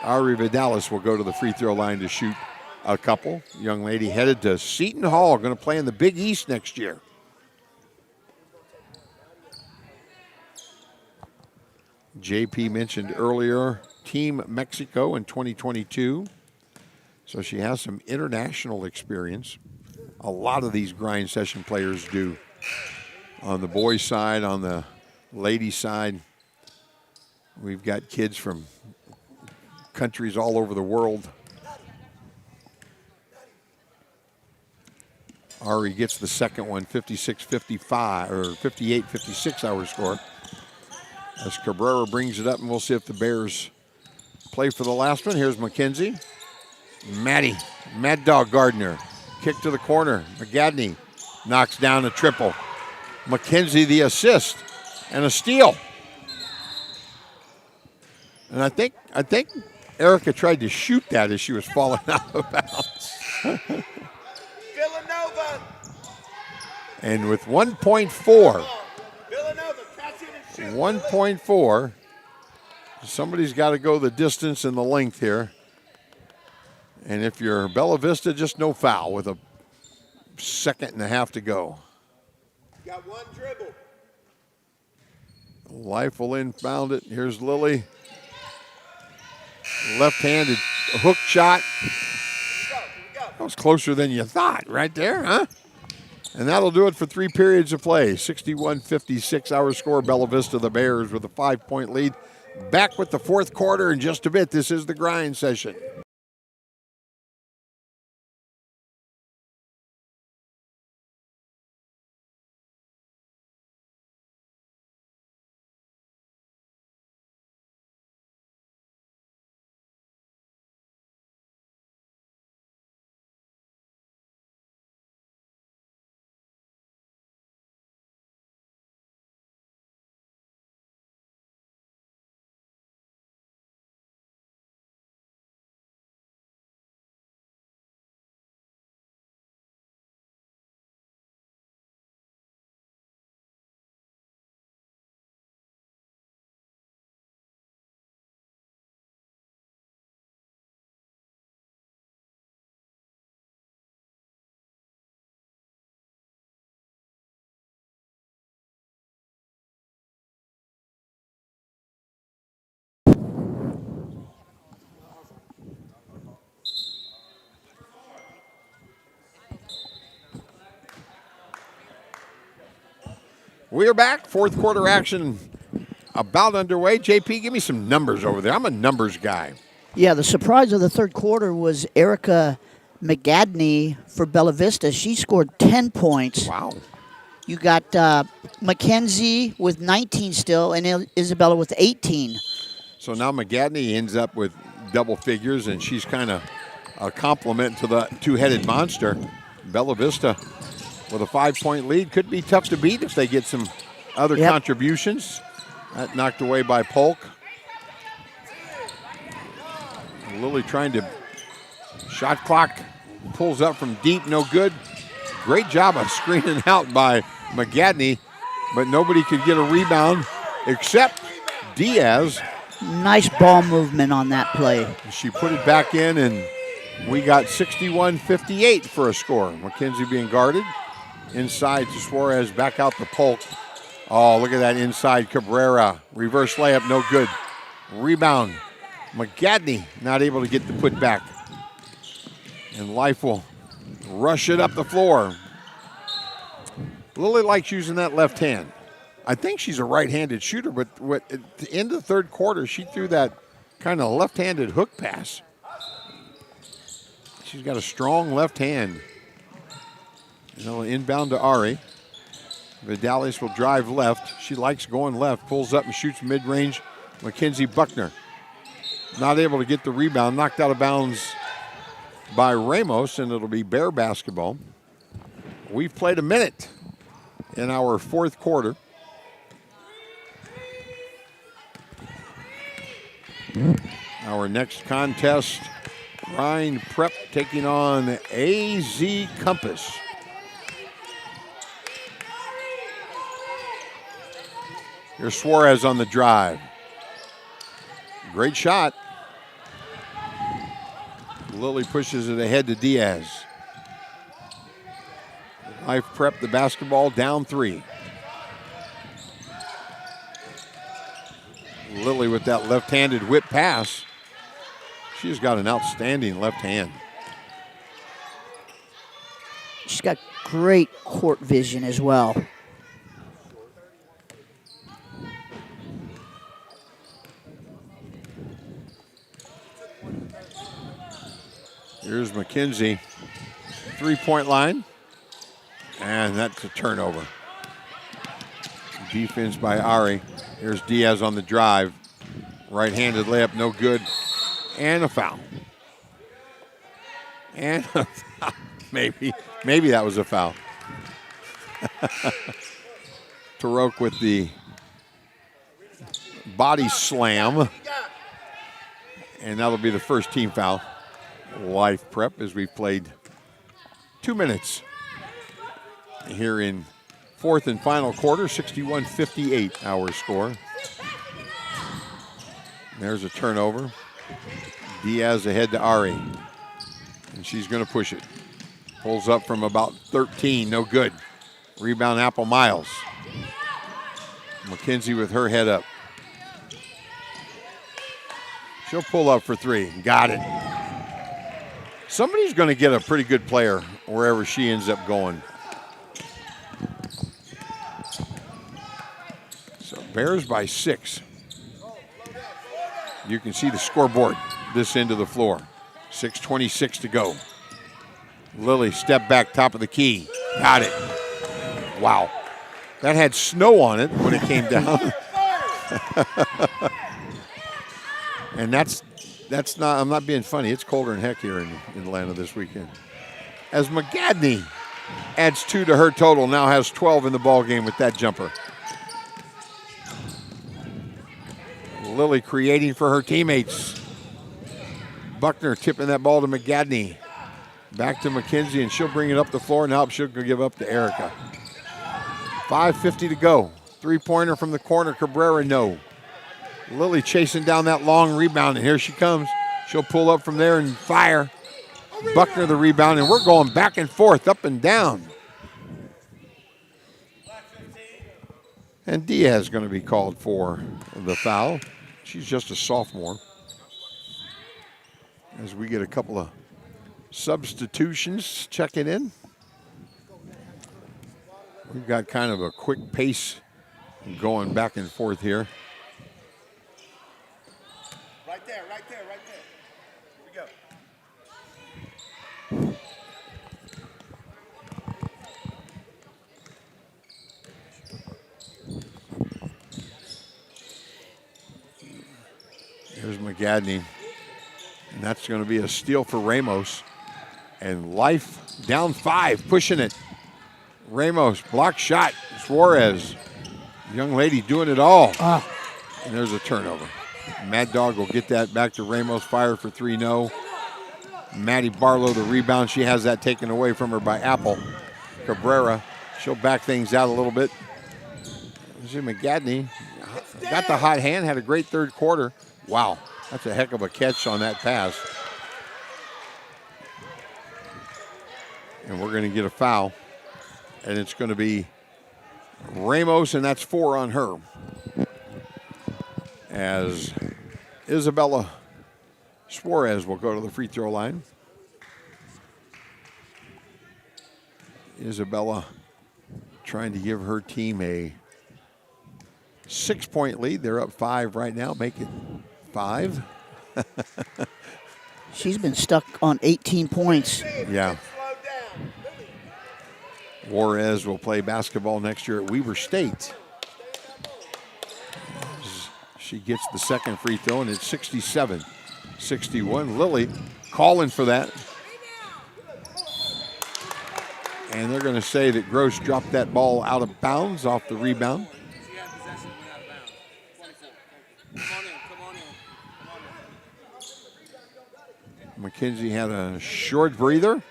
Ari Vidalis will go to the free throw line to shoot a couple. Young lady headed to Seton Hall, going to play in the Big East next year. JP mentioned earlier Team Mexico in 2022. So she has some international experience. A lot of these grind session players do. On the boys' side, on the ladies' side, we've got kids from countries all over the world. Ari gets the second one, 56-55, or 58-56 our score. As Cabrera brings it up, and we'll see if the Bears play for the last one. Here's McKenzie. Mad Dog Gardner. Kick to the corner. McGadney knocks down a triple. McKenzie the assist and a steal. And I think Erica tried to shoot that as she was falling out of bounds. Villanova. And with 1.4, Villanova, catch it and shoot. 1.4, somebody's got to go the distance and the length here. And if you're Bella Vista, just no foul with a second and a half to go. Got one dribble. Life will inbound it. Here's Lily. Left-handed hook shot. That was closer than you thought right there, huh? And that'll do it for 3 periods of play. 61-56 our score. Bella Vista, the Bears, with a 5-point lead. Back with the fourth quarter in just a bit. This is the grind session. We are back. Fourth quarter action about underway. JP, give me some numbers over there. I'm a numbers guy. Yeah, the surprise of the third quarter was Erica McGadney for Bella Vista. She scored 10 points. Wow. You got Mackenzie with 19 still, and Isabella with 18. So now McGadney ends up with double figures, and she's kind of a compliment to the two-headed monster. Bella Vista with a 5-point lead. Could be tough to beat if they get some other contributions. That knocked away by Polk. Lily trying to shot clock, pulls up from deep, no good. Great job of screening out by McGadney, but nobody could get a rebound except Diaz. Nice ball movement on that play. She put it back in, and we got 61-58 for a score. McKenzie being guarded. Inside to Suarez, back out to Polk. Oh, look at that inside Cabrera. Reverse layup, no good. Rebound. McGadney not able to get the put back. And Life will rush it up the floor. Lily likes using that left hand. I think she's a right-handed shooter, but at the end of the third quarter, she threw that kind of left-handed hook pass. She's got a strong left hand. And they'll inbound to Ari. Vidalis will drive left. She likes going left. Pulls up and shoots mid-range. Mackenzie Buckner not able to get the rebound. Knocked out of bounds by Ramos, and it'll be Bear basketball. We've played a minute in our fourth quarter. Our next contest, Grind Prep taking on AZ Compass. Here's Suarez on the drive. Great shot. Lily pushes it ahead to Diaz. Life Prep the basketball down 3. Lily with that left-handed whip pass. She's got an outstanding left hand. She's got great court vision as well. Here's McKenzie. 3-point line. And that's a turnover. Defense by Ari. Here's Diaz on the drive. Right-handed layup, no good. And a foul. And a foul. Maybe that was a foul. Taroque with the body slam. And that'll be the first team foul. Life Prep as we played 2 minutes here in fourth and final quarter. 61-58 our score. There's a turnover. Diaz ahead to Ari. And she's going to push it. Pulls up from about 13, no good. Rebound, Apple Miles. McKenzie with her head up. She'll pull up for three. Got it. Somebody's going to get a pretty good player wherever she ends up going. So Bears by 6. You can see the scoreboard this end of the floor. 6:26 to go. Lily step back top of the key. Got it. Wow. That had snow on it when it came down. And that's not, I'm not being funny. It's colder than heck here in Atlanta this weekend. As McGadney adds 2 to her total, now has 12 in the ball game with that jumper. Lily creating for her teammates. Buckner tipping that ball to McGadney. Back to McKenzie, and she'll bring it up the floor. Now she'll give up to Erica. 5:50 to go. Three-pointer from the corner. Cabrera, no. Lily chasing down that long rebound, and here she comes. She'll pull up from there and fire. Buckner the rebound, and we're going back and forth, up and down. And Diaz going to be called for the foul. She's just a sophomore. As we get a couple of substitutions checking in. We've got kind of a quick pace going back and forth here. Right there. Here we go. Here's McGadney. And that's going to be a steal for Ramos. And Life down 5, pushing it. Ramos, block shot. Suarez, young lady doing it all. And there's a turnover. Mad Dog will get that back to Ramos. Fire for 3, no. Maddie Barlow, the rebound. She has that taken away from her by Apple. Cabrera, she'll back things out a little bit. McGadney got the hot hand, had a great third quarter. Wow, that's a heck of a catch on that pass. And we're going to get a foul. And it's going to be Ramos, and that's 4 on her. As Isabella Suarez will go to the free throw line. Isabella trying to give her team a 6-point lead. They're up 5 right now. Make it 5. She's been stuck on 18 points. Yeah. Juarez will play basketball next year at Weber State. She gets the second free throw, and it's 67-61. Lily calling for that. And they're going to say that Gross dropped that ball out of bounds off the rebound. McKenzie had a short breather,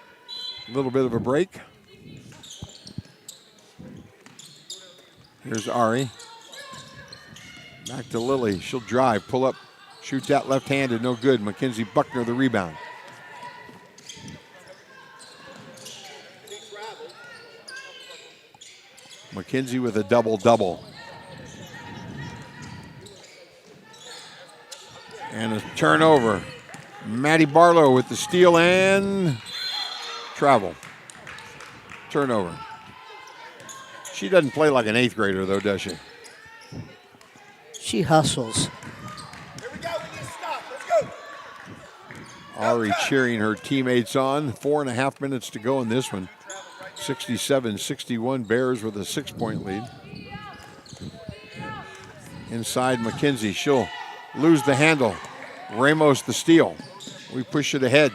a little bit of a break. Here's Ari. Back to Lily. She'll drive, pull up, shoot that left-handed, no good. Mackenzie Buckner the rebound. McKenzie with a double-double. And a turnover. Maddie Barlow with the steal and travel. Turnover. She doesn't play like an 8th grader, though, does she? She hustles. Here we go. We need to stop. Let's go. Ari cheering her teammates on. 4.5 minutes to go in this one. 67-61. Bears with a 6-point lead. Inside McKenzie. She'll lose the handle. Ramos the steal. We push it ahead.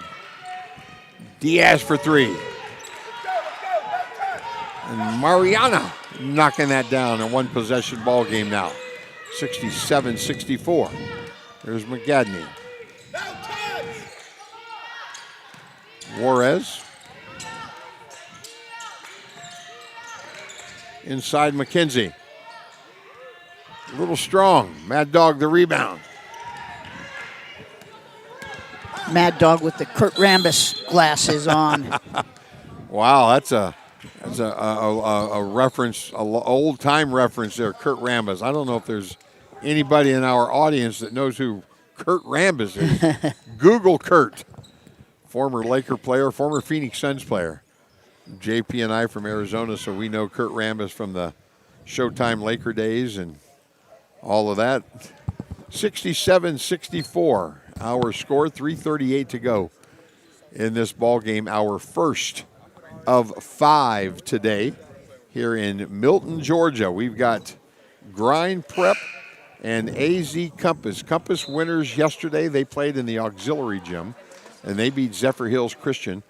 Diaz for 3. And Mariana knocking that down. A one-possession ball game now. 67-64. There's McGadney. Juarez. Inside McKenzie. A little strong. Mad Dog the rebound. Mad Dog with the Kurt Rambis glasses on. Wow, that's a reference, old time reference there, Kurt Rambis. I don't know if there's anybody in our audience that knows who Kurt Rambis is. Google Kurt, former Laker player, former Phoenix Suns player. JP and I from Arizona, so we know Kurt Rambis from the Showtime Laker days and all of that. 67-64, our score, 3:38 to go in this ball game, our first of 5 today here in Milton, Georgia. We've got Grind Prep and AZ Compass. Compass winners yesterday. They played in the auxiliary gym, and they beat Zephyr Hills Christian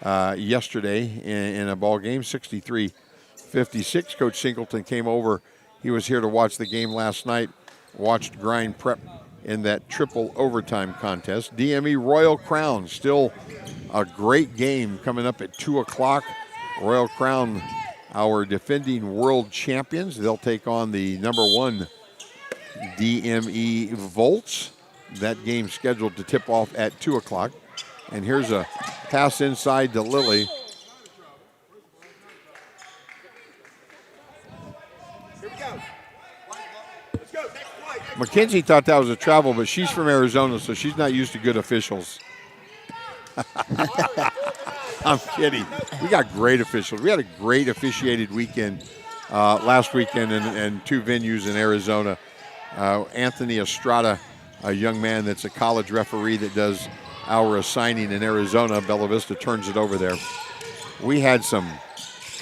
yesterday in a ball game, 63-56. Coach Singleton came over. He was here to watch the game last night, watched Grind Prep in that triple overtime contest. DME Royal Crown, still a great game coming up at 2 o'clock. Royal Crown, our defending world champions. They'll take on the number 1 DME Volts. That game scheduled to tip off at 2 o'clock. And here's a pass inside to Lily. Here we go. Let's go. Next play. Mackenzie thought that was a travel, but she's from Arizona, so she's not used to good officials. I'm kidding. We got great officials. We had a great officiated weekend last weekend in 2 venues in Arizona. Anthony Estrada, a young man that's a college referee that does our assigning in Arizona. Bella Vista turns it over there. We had some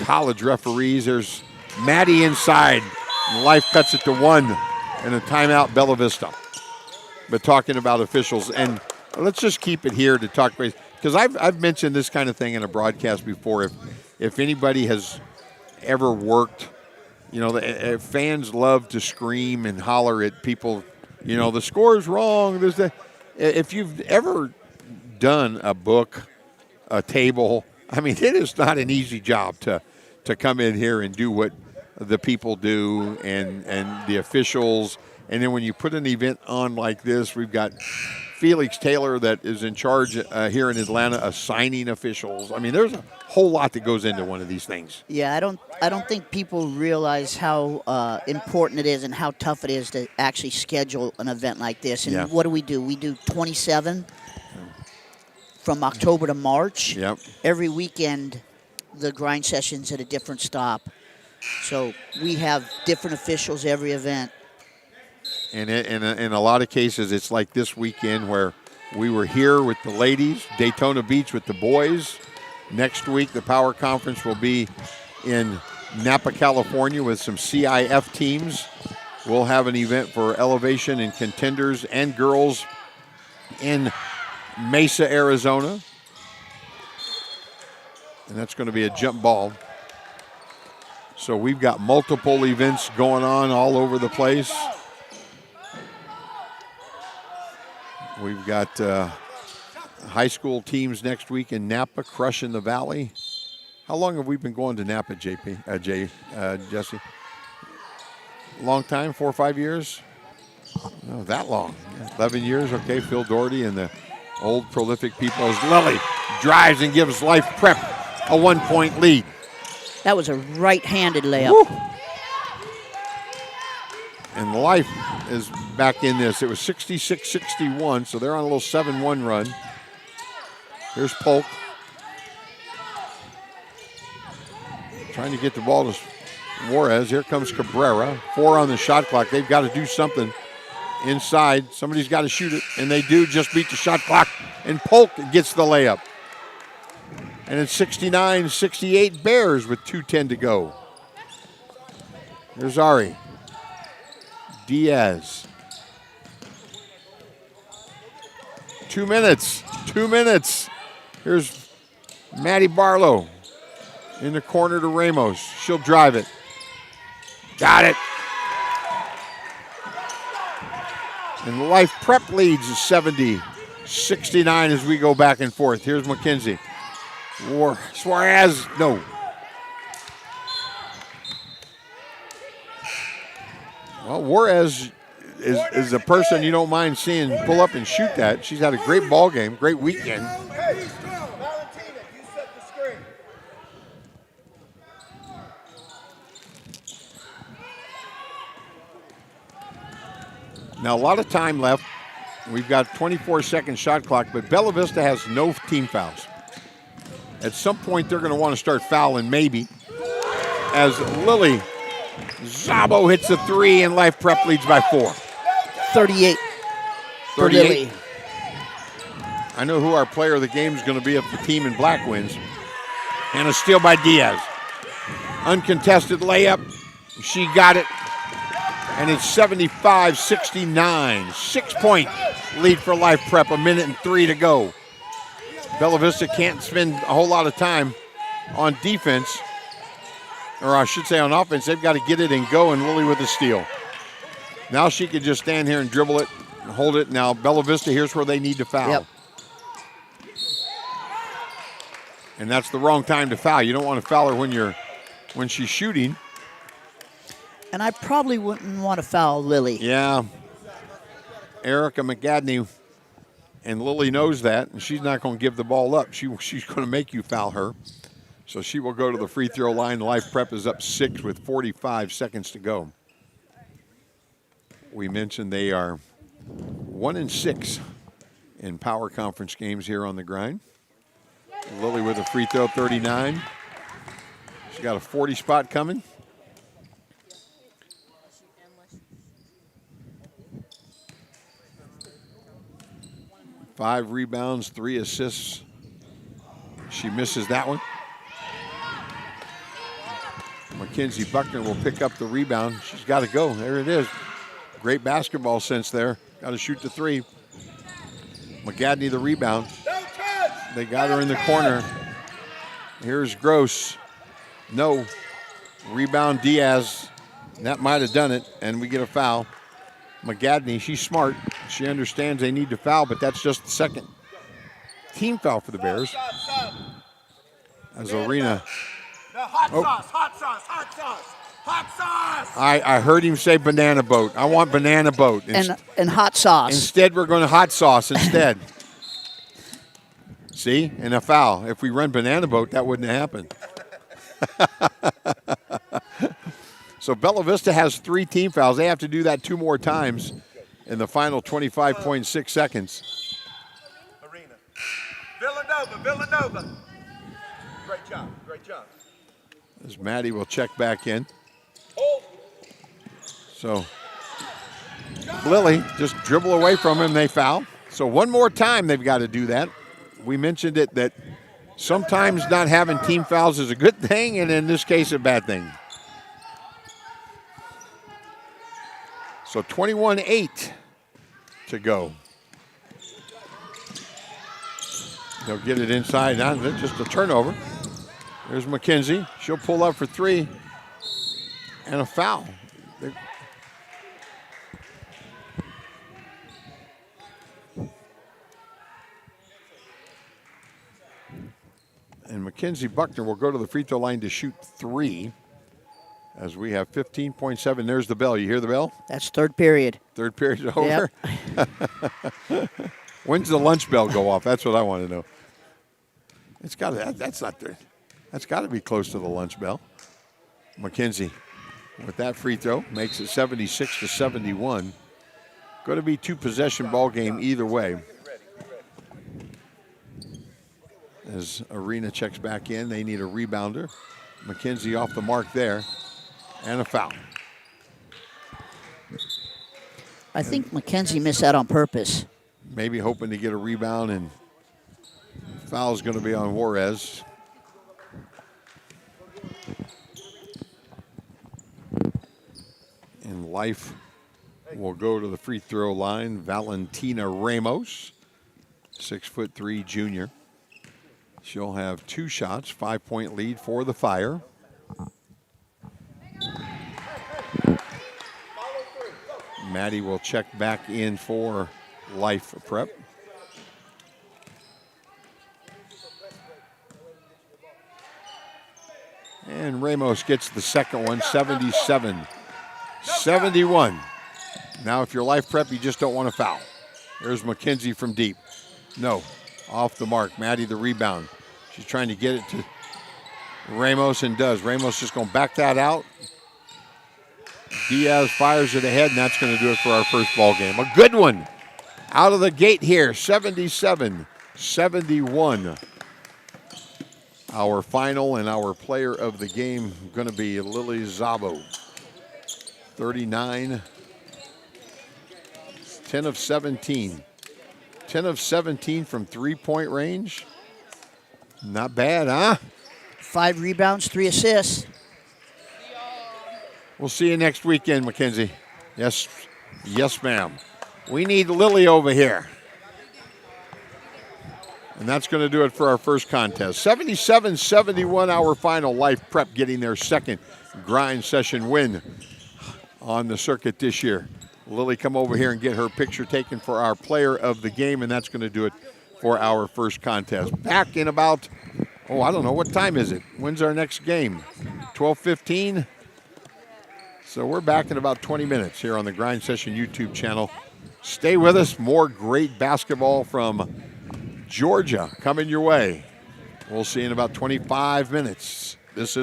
college referees. There's Maddie inside. And Life cuts it to 1 and a timeout, Bella Vista. But talking about officials, and let's just keep it here to talk about, because I've mentioned this kind of thing in a broadcast before. If anybody has ever worked, fans love to scream and holler at people, the score's wrong. If you've ever done a book, a table, I mean, it is not an easy job to come in here and do what the people do and the officials. And then when you put an event on like this, we've got Felix Taylor that is in charge here in Atlanta assigning officials. I mean, there's a whole lot that goes into one of these things. Yeah, I don't think people realize how important it is and how tough it is to actually schedule an event like this. And what do? We do 27 from October to March. Yep. Every weekend, the grind session's at a different stop. So we have different officials every event. And in a lot of cases, it's like this weekend where we were here with the ladies, Daytona Beach with the boys. Next week, the Power Conference will be in Napa, California with some CIF teams. We'll have an event for elevation and contenders and girls in Mesa, Arizona. And that's going to be a jump ball. So we've got multiple events going on all over the place. We've got high school teams next week in Napa, crushing the Valley. How long have we been going to Napa, Jesse? Long time, 4 or 5 years? No, that long. 11 years, okay. Phil Doherty and the old prolific people. As Lily drives and gives Life Prep a 1-point lead. That was a right-handed layup. Woo. And Life is back in this. It was 66-61, so they're on a little 7-1 run. Here's Polk. Trying to get the ball to Juarez. Here comes Cabrera. 4 on the shot clock. They've got to do something inside. Somebody's got to shoot it, and they do just beat the shot clock. And Polk gets the layup. And it's 69-68 Bears with 2:10 to go. Here's Ari. Diaz. 2 minutes. 2 minutes. Here's Maddie Barlow in the corner to Ramos. She'll drive it. Got it. And the Life Prep leads 70-69 as we go back and forth. Here's McKenzie. Suarez, no. Well, Juarez is a person you don't mind seeing pull up and shoot that. She's had a great ball game, great weekend. Hey, Valentina, you set the screen. Now, a lot of time left. We've got 24-second shot clock, but Bella Vista has no team fouls. At some point, they're going to want to start fouling, maybe, as Lily Zabo hits a three and Life Prep leads by 4. 38. For 38. Lily. I know who our player of the game is going to be if the team in black wins. And a steal by Diaz. Uncontested layup. She got it. And it's 75-69. 6-point lead for Life Prep. 1:03 to go. Bella Vista can't spend a whole lot of time on defense. Or I should say on offense. They've got to get it and go, and Lily with a steal. Now she can just stand here and dribble it and hold it. Now Bella Vista, here's where they need to foul. Yep. And that's the wrong time to foul. You don't want to foul her when she's shooting. And I probably wouldn't want to foul Lily. Yeah. Erica McGadney, and Lily knows that, and she's not going to give the ball up. She's going to make you foul her. So she will go to the free throw line. Life Prep is up 6 with 45 seconds to go. We mentioned they are 1-6 in power conference games here on the grind. Lily with a free throw, 39. She's got a 40 spot coming. Five rebounds, 3 assists. She misses that one. Mackenzie Buckner will pick up the rebound. She's got to go. There it is. Great basketball sense there. Got to shoot the 3. McGadney the rebound. They got her in the corner. Here's Gross. No. Rebound Diaz. That might have done it, and we get a foul. McGadney, she's smart. She understands they need to foul, but that's just the second team foul for the Bears. As Arena. Hot sauce. I heard him say banana boat. I want banana boat. And hot sauce. Instead, we're going to hot sauce instead. See? And a foul. If we run banana boat, that wouldn't happen. So Bella Vista has 3 team fouls. They have to do that 2 more times in the final 25.6 seconds. Arena. Villanova. Great job. As Maddie will check back in. So Lily just dribble away from him. They foul. So one more time they've got to do that. We mentioned it that sometimes not having team fouls is a good thing, and in this case, a bad thing. So 21-8 to go. They'll get it inside. Now just a turnover. There's McKenzie. She'll pull up for 3. And a foul. And Mackenzie Buckner will go to the free throw line to shoot 3. As we have 15.7. There's the bell. You hear the bell? That's third period. Third period's over. Yep. When's the lunch bell go off? That's what I want to know. It's got to. That's not there. That's got to be close to the lunch bell. McKenzie, with that free throw, makes it 76-71. Going to be 2 possession ball game either way. As Arena checks back in, they need a rebounder. McKenzie off the mark there. And a foul. I think McKenzie missed that on purpose. Maybe hoping to get a rebound, and foul's going to be on Juarez. And Life will go to the free throw line. Valentina Ramos, 6'3" junior. She'll have 2 shots, 5-point lead for the Fire. Maddie will check back in for Life Prep. And Ramos gets the second one, 77-71. Now if you're Life Prep, you just don't want to foul. There's McKenzie from deep. No, off the mark. Maddie the rebound. She's trying to get it to Ramos and does. Ramos just going to back that out. Diaz fires it ahead, and that's going to do it for our first ball game. A good one out of the gate here, 77-71. Our final and our player of the game going to be Lily Zabo. 39, 10 of 17. 10 of 17 from three-point range. Not bad, huh? 5 rebounds, 3 assists. We'll see you next weekend, Mackenzie. Yes, yes, ma'am. We need Lily over here. And that's going to do it for our first contest. 77-71, our final. Life Prep getting their second grind session win on the circuit this year. Lily, come over here and get her picture taken for our player of the game, and that's going to do it for our first contest. Back in about, I don't know, what time is it? When's our next game? 12:15? So we're back in about 20 minutes here on the Grind Session YouTube channel. Stay with us. More great basketball from Georgia coming your way. We'll see you in about 25 minutes. This is